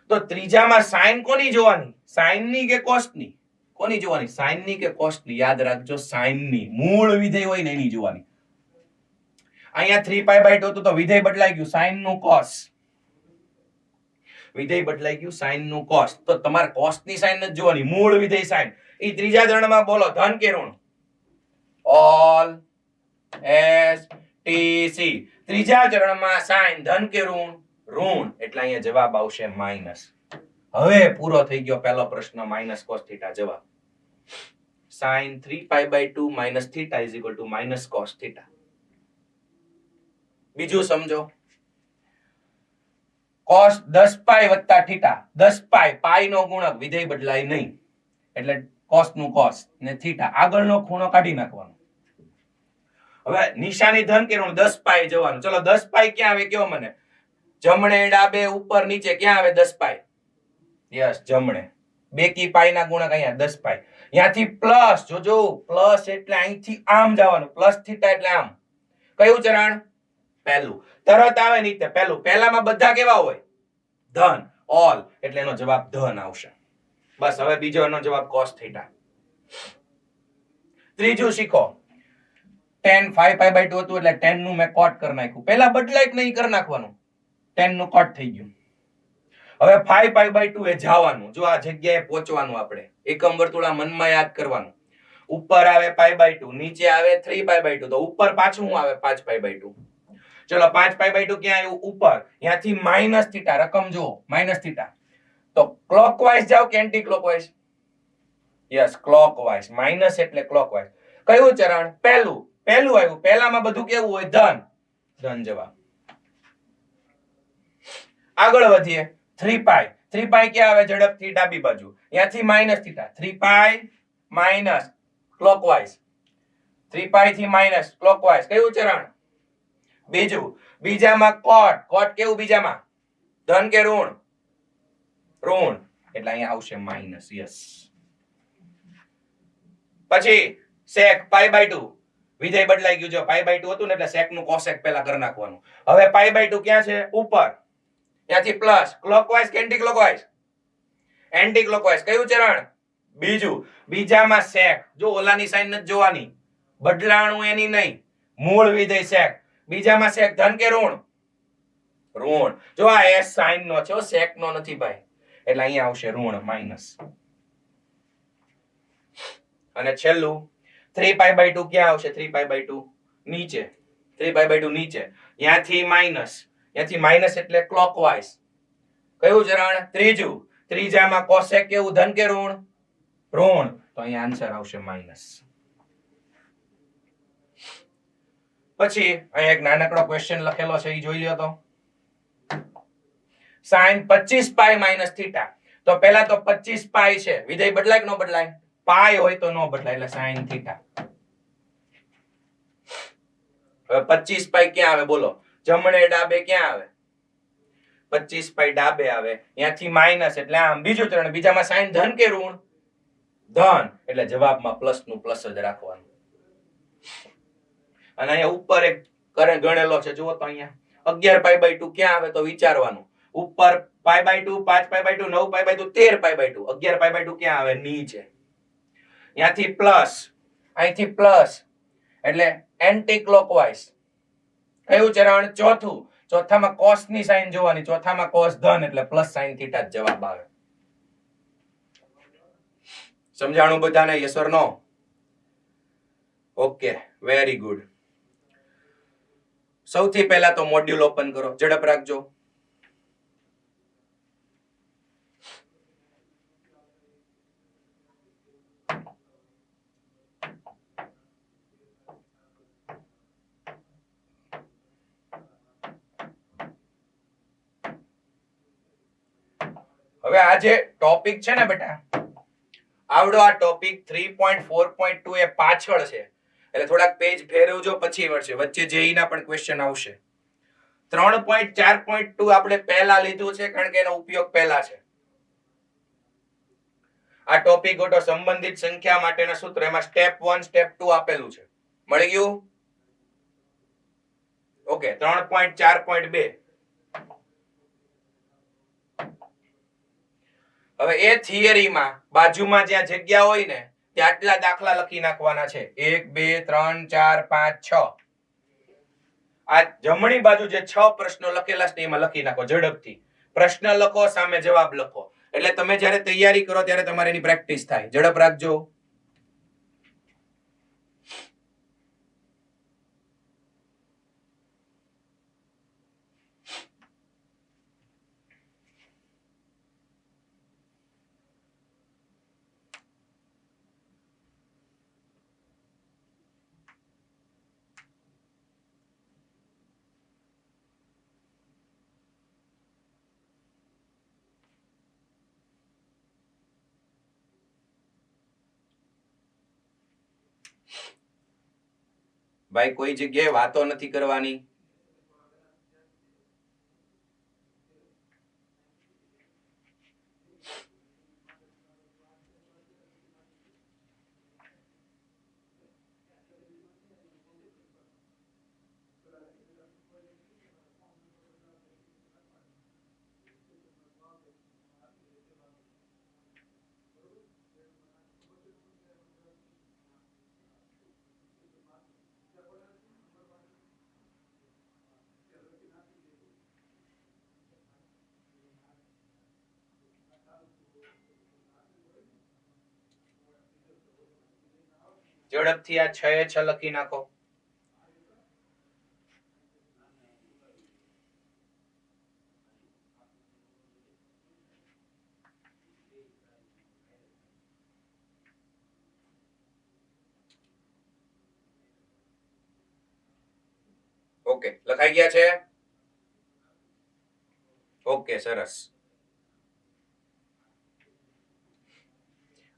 તો ત્રીજામાં સાઈન કોની જોવાની? સાઈન ની કે કોસ ની? કોની જોવાની? સાઈન ની કે કોસ ની? યાદ રાખજો, સાઈન ની. મૂળ વિધેય હોય ને એની જોવાની. અહીંયા 3π/2 હતું તો વિધેય બદલાઈ ગયું, સાઈન નું કોસ. વિધેય બદલાઈ ગયું, સાઈન નું કોસ. તો તમારે કોસ ની સાઈન નથી જોવાની, મૂળ વિધેય સાઈન. એ ત્રીજા ચરણમાં બોલો ધન કે ઋણ? All S T C. ત્રીજા ચરણમાં સાઇન ધન કે ઋણ? ઋણ, એટલે અહીંયા જવાબ આવશે માઇનસ. હવે પૂરો થઈ ગયો પહેલો પ્રશ્ન, માઇનસ કોસ થીટા જવાબ. sin 3π/2 minus theta is equal to minus cos theta. બીજું સમજો. cos 10π વત્તા થીટા, 10π પાઈ નો ગુણક, વિધેય બદલાય નહીં એટલે cos નું cos ને થીટા આગળનો ખૂણો કાઢી નાખવાનો. હવે નિશાની ધન કે ઋણ? 10π જવાનું. ચલો 10π ક્યાં આવે કયો મને? જમણે ડાબે ઉપર નીચે ક્યાં આવે 10π? યસ, જમણે. બેકી પાઈ ના ગુણક અહીંયા 10π. ત્યાંથી પ્લસ, જોજો પ્લસ એટલે અહીંથી આમ જવાનું, પ્લસ થીટા એટલે આમ. કયું ચરણ? પહેલું. તરત આવે નીચે પહેલું. પહેલામાં બધા કેવા હોય? ધન, ઓલ, એટલે એનો જવાબ ધન આવશે. બસ, હવે બીજો એનો જવાબ cos થીટા. ત્રીજું શીખો. tan 5π/2 હતું એટલે tan નું મેં cot કરી નાખ્યું. પહેલા બદલાય કે નહીં કરી નાખવાનું, tan નું cot થઈ ગયું. હવે 5π/2 એ જવાનું. જો આ જગ્યાએ પહોંચવાનું, આપણે એકમ વર્તુળા મનમાં યાદ કરવાનું. ઉપર આવે π/2, નીચે આવે 3π/2, તો ઉપર પાછું શું આવે? 5π/2. ચલો 5π/2 ક્યાં આવ્યું? ઉપર. ત્યાંથી માઇનસ થીટા, રકમ જો માઇનસ થીટા, તો ક્લોકવાઇઝ જાવ કે anti clockwise? Yes, clockwise. Minus એટલે ક્લોકવાઇઝ. કયું ચરણ? પહેલું. પહેલું આવ્યું. પહેલામાં બધું કેવું હોય? ધન. ધન જવાબ. આગળ વધીએ. 3π. 3π ક્યાં આવે? ઝડપથી ડાબી બાજુ. ત્યાંથી માઇનસ થીટા. 3π minus clockwise. 3π થી માઇનસ ક્લોકવાઇઝ. કયું ચરણ? બીજું. બીજામાં cot. cot કેવું બીજામાં? ધન કે ઋણ? ઋણ, એટલે અહીંયા આવશે માઇનસ. યસ. પછી sec π/2. વિધેય બદલાઈ ગયું. જો π/2 હતું ને એટલે sec નું cosec પહેલા કરી નાખવાનું. હવે π/2 ક્યાં છે? ઉપર. ત્યાંથી પ્લસ. ક્લોકવાઇઝ કે એન્ટી ક્લોકવાઇઝ? Anti clockwise. કયું ચરણ? બીજું. બીજામાં sec. જો ઓલાની સાઈન નથી જોવાની, બદલાણું એની નહીં, મૂળ વિધેય sec. બીજામાં sec ધન કે ઋણ? ઋણ. જો આ s સાઈન નો છે, sec નો નથી ભાઈ, એટલે અહીંયા આવશે ઋણ, માઇનસ. અને છેલ્લું 3π/2 ક્યાં આવશે? 3π/2 નીચે. 3π/2 નીચે. ત્યાંથી માઇનસ. ત્યાંથી માઇનસ એટલે ક્લોકવાઇઝ. કયું ચરણ? ત્રીજું. ત્રીજામાં કોસેક કેવું? ધન કે ઋણ? ઋણ, તો અહીંયા આન્સર આવશે માઇનસ. પછી અહીંયા એક નાનકડો ક્વેશ્ચન લખેલો છે, એ જોઈ લ્યો તો. sin 25π minus theta. તો પહેલા તો 25π છે, વિધેય બદલાય કે ન બદલાય? પાઈ હોય તો ન બદલાય, એટલે sin થીટા. હવે 25π ક્યાં આવે બોલો? જમણે ડાબે ક્યાં આવે? 25π ડાબે આવે. ત્યાંથી માઇનસ એટલે આમ. બીજું ચરણ. બીજામાં સાઈન ધન કે ઋણ? ધન, એટલે જવાબમાં પ્લસ નું પ્લસ જ રાખવાનું. અને અહીંયા ઉપર એક ગણેલો છે, જુઓ તો અહીંયા 11π/2 ક્યાં આવે? તો વિચારવાનું. ઉપર π/2, 5π/2, 9π/2, 13π/2. 11π/2 ક્યાં આવે? નીચે. ત્યાંથી પ્લસ, અહીંથી પ્લસ, એટલે એન્ટી ક્લોકવાઇઝ. કયું ચરણ? ચોથું. ચોથામાં cos ની સાઈન જોવાની. ચોથામાં cos ધન, એટલે પ્લસ sin થીટા જ જવાબ આવે. સમજાણું બધાને? Yes or no? Okay, very good. સૌથી પહેલા તો મોડ્યુલ ઓપન કરો, ઝડપ રાખજો. હવે આ જે ટોપિક છે ને બેટા, આવડો આ ટોપિક 3.4.2 એ પાછળ છે, એટલે થોડાક પેજ ફેરવજો, પછી વળશે. વચ્ચે જેઈ ના પણ ક્વેશ્ચન આવશે. 3.4.2 આપણે પહેલા લીધું છે, કારણ કે એનો ઉપયોગ પહેલા છે. આ ટોપિક ગોઠો સંબંધિત સંખ્યા માટેના સૂત્ર, એમાં સ્ટેપ 1 સ્ટેપ 2 આપેલું છે. મળી ગયું? ઓકે. 3.4.2. હવે એ થિયરીમાં બાજુમાં જ્યાં જગ્યા હોય ને ત્યાં આટલા દાખલા લખી નાખવાના છે. 1 2 3 4 5 6. આ જમણી બાજુ જે 6 પ્રશ્નો લખેલા છે એમાં લખી નાખો ઝડપથી. પ્રશ્ન લખો, સામે જવાબ લખો, એટલે તમે જ્યારે તૈયારી કરો ત્યારે તમારે એની પ્રેક્ટિસ થાય. ઝડપ રાખજો. ભાઈ કોઈ જગ્યાએ વાતો નથી કરવાની. ઝડપથી આ 6 એ 6 લખી નાખો. ઓકે, લખાઈ ગયા છે? ઓકે, સરસ.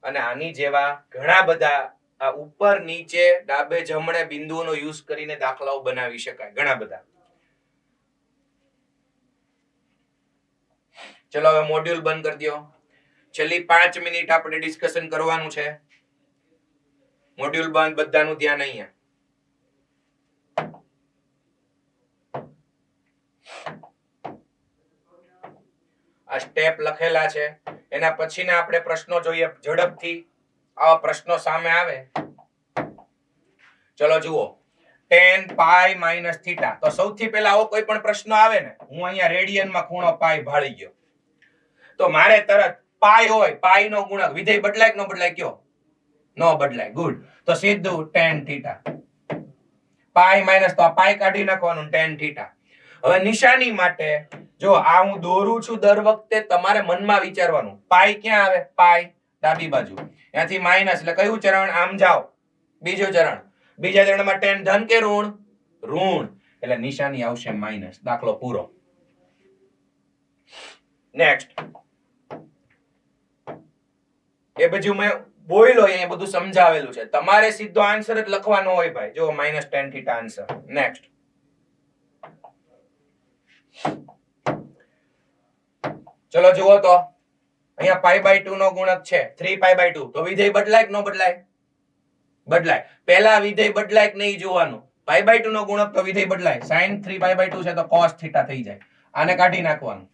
અને આની જેવા ઘણા બધા આ ઉપર નીચે ડાબે જમણે બિંદુઓનો યુઝ કરીને દાખલાઓ બનાવી શકાય, ઘણા બધા. ચલો હવે મોડ્યુલ બંધ કરી દો. છેલ્લી 5 મિનિટ આપણે ડિસ્કશન કરવાનું છે. મોડ્યુલ બંધ, બધાનું ધ્યાન અહીંયા. આ સ્ટેપ લખેલા છે, એના પછીના આપણે પ્રશ્નો જોઈએ ઝડપથી. આવા પ્રશ્નો સામે આવે. ચલો જુઓ, tan પાઈ માઇનસ થીટા. તો સૌથી પહેલા આવો કોઈ પણ પ્રશ્ન આવે ને, હું અહીંયા રેડિયનમાં ખૂણો પાઈ ભાળી ગયો, તો મારે તરત પાઈ હોય, પાઈ નો ગુણક, વિધેય બદલાય કે ન બદલાય? કયો? નો બદલાય. ગુડ. તો સીધું tan થીટા. પાઈ માઇનસ, તો આ પાઈ કાઢી નાખવાનું, tan થીટા. હવે નિશાની માટે જો આ હું દોરું છું, દર વખતે તમારે મનમાં વિચારવાનું, પાઈ ક્યાં આવે? પાઈ ડાબી બાજુ, ત્યાંથી માઇનસ, એટલે કયું ચરણ? આમ જાઓ, બીજું ચરણ. બીજા ચરણમાં tan ધન કે ઋણ? ઋણ, એટલે નિશાની આવશે માઇનસ. દાખલો પૂરો. નેક્સ્ટ. એ બધું મેં બોલ્યો, એ બધું સમજાવેલું છે. તમારે સીધો આન્સર જ લખવાનો હોય ભાઈ. જો minus tan theta answer. Next. ચલો જુઓ તો અહીંયા પાઈ બાય 2 નો ગુણક છે 3 પાઈ બાય 2. તો વિધેય બદલાય કે ન બદલાય? બદલાય. પહેલા વિધેય બદલાય કે નહીં જોવાનું. પાઈ બાય 2 નો ગુણક તો વિધેય બદલાય. sin 3 પાઈ બાય 2 છે તો cos થીટા થઈ જાય. આને કાઢી નાખવાનું,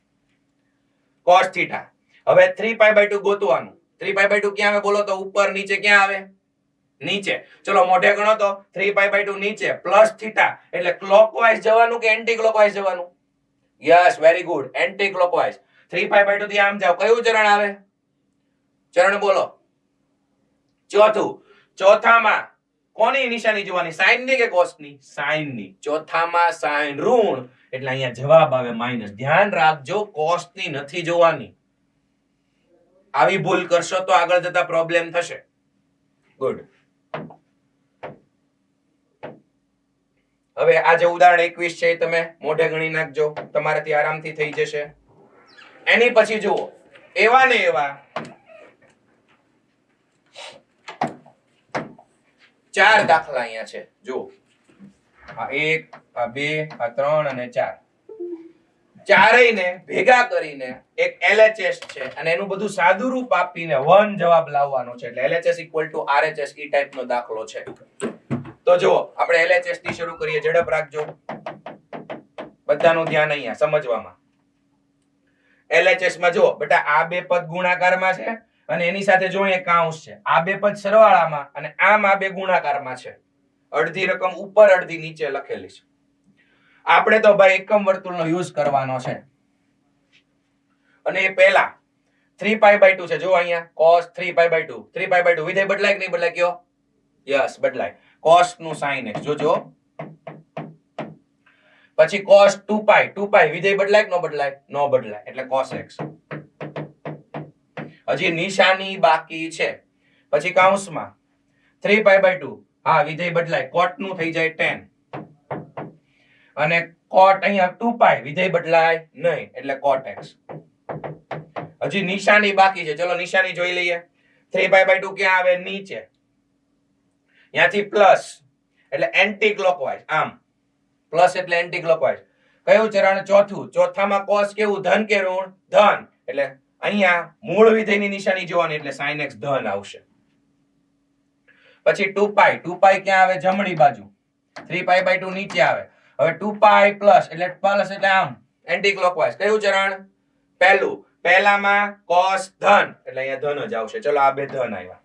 cos થીટા. હવે 3 પાઈ બાય 2 ગોતવાનું. 3 પાઈ બાય 2 ક્યાં આવે બોલો તો? ઉપર. નીચે ક્યાં આવે? નીચે. ચલો મોઢે ગણો તો 3 પાઈ બાય 2 નીચે પ્લસ થીટા, એટલે ક્લોકવાઇઝ જવાનું કે એન્ટી ક્લોકવાઇઝ જવાનું? Yes, very good, anti clockwise. 3 pi by 2 થી આમ જાવ, કયું ચરણ આવે? ચરણ બોલો. ચોથું. ચોથામાં કોની નિશાની જોવાની? સાઈન ની કે કોસ ની? સાઈન ની. ચોથામાં સાઈન ઋણ, એટલે અહીંયા જવાબ આવે માઇનસ. ધ્યાન રાખજો, કોસ ની નથી જોવાની. આવી ભૂલ કરશો તો આગળ જતા પ્રોબ્લેમ થશે. ગુડ. હવે આ જે ઉદાહરણ 21 છે એ તમે મોઢે ગણી નાખજો, તમારાથી આરામથી થઈ જશે. એની પછી જુઓ, એવા ને એવા 4 દાખલા અહીંયા છે. જુઓ, આ 1, આ 2, આ 3 અને 4. ચારેયને ભેગા કરીને એક LHS છે, અને એનું બધું સાદું રૂપ આપીને 1 જવાબ લાવવાનો છે. એટલે LHS = RHS ઈ ટાઈપનો દાખલો છે. તો જુઓ, આપણે LHS થી શરૂ કરીએ. ઝડપ રાખજો, બધાનું ધ્યાન અહીંયા સમજવામાં. LHS માં જો બેટા, આ બે પદ ગુણાકારમાં છે અને એની સાથે જો એક કાઉન્સ છે. આ બે પદ સરવાળામાં અને આમ આ બે ગુણાકારમાં છે. અડધી રકમ ઉપર, અડધી નીચે લખેલી છે. આપણે તો ભાઈ એકમ વર્તુળનો યુઝ કરવાનો છે. અને એ પહેલા 3 પાઈ બાય 2 છે. જો અહીંયા cos 3 pi by 2. 3 pi by 2 વિધેય બદલાય કે નહીં બદલાય? કયો? યસ, બદલાય. cos નું sin x જોજો. પછી cos 2 પાઈ. 2 પાઈ વિધેય બદલાય કે ન બદલાય? ન બદલાય, એટલે cos x. હજી નિશાની બાકી છે. પછી કૌંસમાં 3 પાઈ બાય 2. હા, વિધેય બદલાય. cot નું થઈ જાય tan. અને cot અહીંયા 2 પાઈ વિધેય બદલાય નહીં, એટલે cot x. હજી નિશાની બાકી છે. ચલો નિશાની જોઈ લઈએ. 3 પાઈ બાય 2 ક્યાં આવે? નીચે. ત્યાંથી પ્લસ, એટલે એન્ટી ક્લોકવાઇઝ આમ, પ્લસ એટલે એન્ટી ક્લોકવાઇઝ. કયું ચરણ? ચોથું. ચોથામાં cos કેવું? ધન કે ઋણ? ધન. એટલે અહીંયા મૂળ વિધેયની નિશાની જોવાની એટલે sin x ધન આવશે. પછી 2π ક્યાં આવે? જમણી બાજુ. 3π/2 નીચે આવે. હવે 2π પ્લસ એટલે આમ એન્ટી ક્લોકવાઇઝ. કયું ચરણ? પહેલું. પહેલામાં cos ધન એટલે અહીંયા ધન જ આવશે. ચલો આ બે ધન આવ્યા.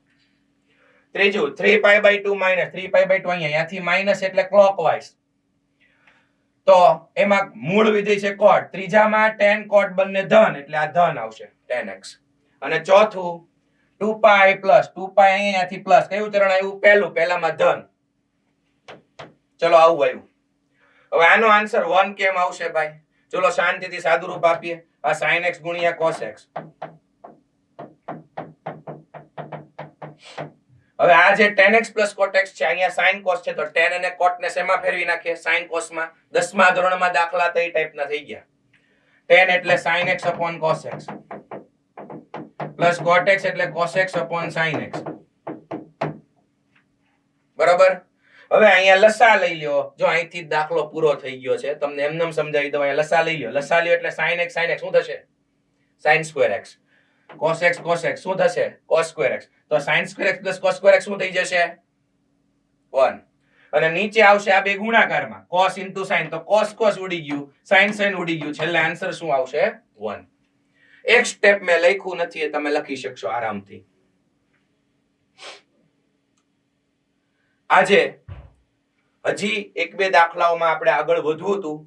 ત્રીજું 3π/2 માઈનસ 3π/2 અહીંયાથી માઈનસ એટલે ક્લોકવાઇઝ. તો એમાં મૂળ વિધેય છે cot. ત્રીજામાં tan cot બંને ધન એટલે આ ધન આવશે tan x. અને ચોથું 2π પ્લસ 2π અહીંયાથી પ્લસ. કયું ચરણ આવ્યું? પહેલું. પહેલામાં ધન. ચલો આવું આવ્યું. હવે આનો આન્સર 1 કેમ આવશે ભાઈ? ચલો શાંતિથી સાદું રૂપ આપીએ. આ sin x ગુણ્યા cos x. હવે આ જે tan x plus cot x છે અહીંયા sin cos છે તો tan અને cot ને શેમાં ફેરવી નાખીએ? sin cos માં. 10મા ધોરણમાં દાખલા તો એ ટાઈપના થઈ ગયા. tan એટલે sin x upon cos x plus cot x એટલે cos x upon sin x. બરાબર? હવે અહીંયા લસા લઈ લ્યો. જો અહીંથી દાખલો પૂરો થઈ ગયો છે. તમને એમનેમ સમજાવી દઉં. અહીંયા લસા લઈ લ્યો. લસા લ્યો એટલે sin x શું થશે? sin square x. cos x શું થશે? cos square x. તો sin square x plus cos square x શું થઈ જશે? 1. અને નીચે આવશે આ બે ગુણાકારમાં cos into sin. તો cos ઉડી ગયું, sin ઉડી ગયું. છેલ્લે આન્સર શું આવશે? 1. એક સ્ટેપ મેં લખ્યું નથી એ તમે લખી શકશો આરામથી. આજે હજી એક બે દાખલાઓમાં આપણે આગળ વધવું હતું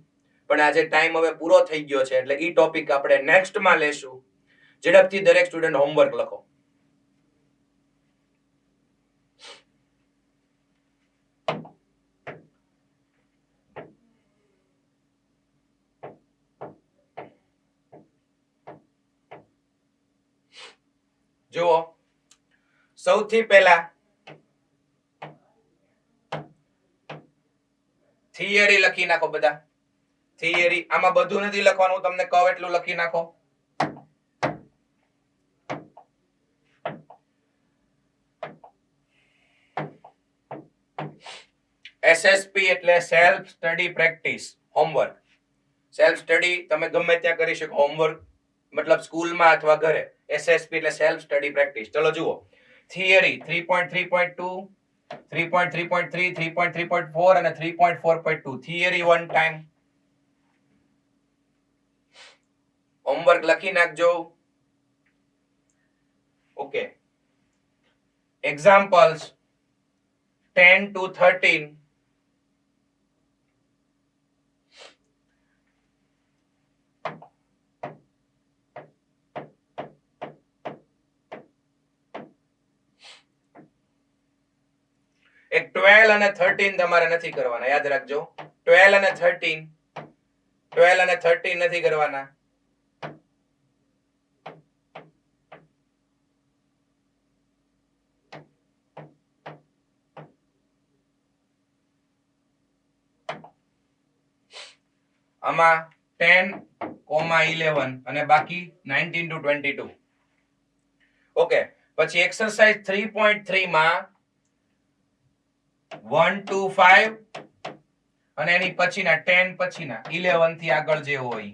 પણ આજે ટાઈમ હવે પૂરો થઈ ગયો છે એટલે ઈ ટોપિક આપણે નેક્સ્ટ માં લેશું. ઝડપથી દરેક સ્ટુડન્ટ હોમવર્ક લખો. જુઓ, સૌથી પહેલા થિયરી લખી નાખો બધા. થિયરી આમાં બધું નથી લખવાનું, તમને કહું એટલું લખી નાખો. SSP એટલે self study practice homework. Self study તમે ગમે ત્યાં કરી શકો. હોમવર્ક મતલબ સ્કૂલમાં અથવા ઘરે. SSP એટલે સેલ્ફ સ્ટડી પ્રેક્ટિસ. ચલો જુઓ, થિયરી 3.3.2 3.3.3 3.3.4 અને 3.4.2 થિયરી વન ટાઈમ. હોમવર્ક લખી નાખજો. ઓકે, એક્ઝામ્પલ્સ 10 to 13 એક 12 અને 13 તમારે નથી કરવાના, યાદ રાખજો. 12 અને 13 નથી કરવાના. આમાં 10, 11 અને બાકી 19 to 22. ઓકે, પછી એક્સરસાઇઝ 3.3 માં 1 to 5 અને એની પછીના 10 પછીના 11 થી આગળ જે હોય.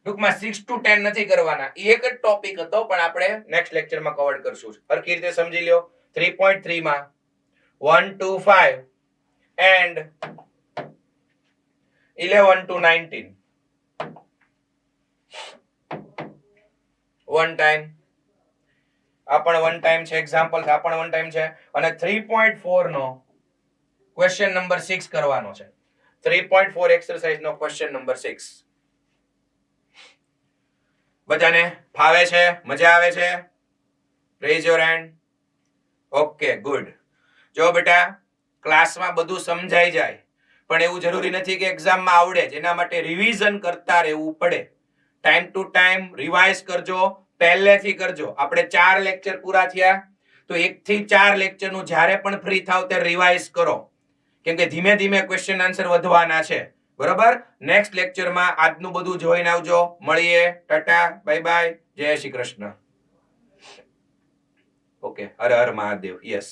ટૂંકમાં 6 to 10 નથી કરવાના. એક જ ટોપિક હતો પણ આપણે નેક્સ્ટ લેક્ચરમાં કવર કરશું. હરખી રીતે સમજી લ્યો. 3.3 માં 1 to 5 and 11 to 19 one time. આ પણ વન ટાઈમ છે. એક્ઝામ્પલ આ પણ વન ટાઈમ છે. અને 3.4 નો ક્વેશ્ચન નંબર 6 કરવાનો છે. 3.4 એક્સરસાઇઝ નો ક્વેશ્ચન નંબર 6. બધાને ફાવે છે? મજા આવે છે? Rays your hand. Okay, good. જો બેટા, ક્લાસમાં બધું સમજાઈ જાય પણ એવું જરૂરી નથી કે એક્ઝામમાં આવડે જ. એના માટે રિવિઝન કરતા રહેવું પડે. ટાઈમ ટુ ટાઈમ રિવાઇઝ કરજો, પહેલેથી કરજો. આપણે 4 લેક્ચર પૂરા થયા તો 1 થી 4 લેક્ચર નું જ્યારે પણ ફ્રી થાવ ત્યારે રિવાઇઝ કરો, કેમ કે ધીમે ધીમે ક્વેશ્ચન આન્સર વધવાના છે. બરોબર? નેક્સ્ટ લેક્ચરમાં આજનું બધું જોઈને આવજો. મળીએ. ટાટા, બાય બાય, જય શ્રી કૃષ્ણ. ઓકે, હર હર મહાદેવ. યસ.